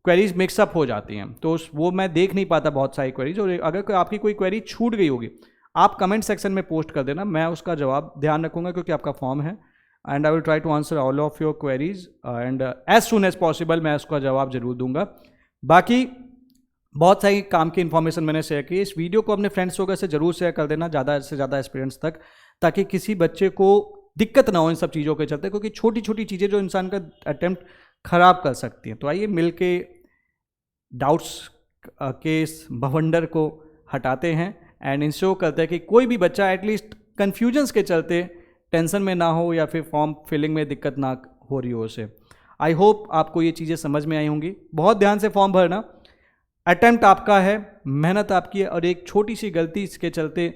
क्वेरीज मिक्सअप हो जाती हैं, तो वो मैं देख नहीं पाता बहुत सारी क्वेरीज, और अगर आपकी कोई क्वेरी छूट गई होगी आप कमेंट सेक्शन में पोस्ट कर देना, मैं उसका जवाब ध्यान रखूंगा क्योंकि आपका फॉर्म है। And I will try to answer all of your queries and as soon as possible मैं उसका जवाब जरूर दूंगा। बाकी बहुत सारी काम की इन्फॉर्मेशन मैंने शेयर की। इस वीडियो को अपने फ्रेंड्स वगैरह से जरूर शेयर कर देना, ज़्यादा से ज़्यादा एस्पिरेंट्स तक, ताकि किसी बच्चे को दिक्कत ना हो इन सब चीज़ों के चलते, क्योंकि छोटी छोटी चीज़ें जो इंसान का अटेम्प्ट खराब कर सकती हैं। तो आइए मिल के डाउट्स के इस भवंडर को हटाते हैं एंड इंश्योर करते हैं कि कोई भी बच्चा एटलीस्ट कन्फ्यूजन्स के चलते टेंशन में ना हो या फिर फॉर्म फिलिंग में दिक्कत ना हो रही हो उसे। आई होप आपको ये चीज़ें समझ में आई होंगी। बहुत ध्यान से फॉर्म भरना, अटेम्प्ट आपका है, मेहनत आपकी है, और एक छोटी सी गलती इसके चलते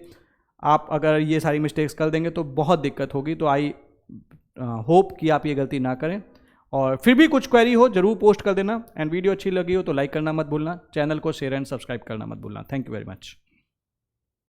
आप अगर ये सारी मिस्टेक्स कर देंगे तो बहुत दिक्कत होगी। तो आई होप कि आप ये गलती ना करें, और फिर भी कुछ क्वेरी हो जरूर पोस्ट कर देना। एंड वीडियो अच्छी लगी हो तो लाइक करना मत भूलना, चैनल को शेयर एंड सब्सक्राइब करना मत भूलना। Thank you very much.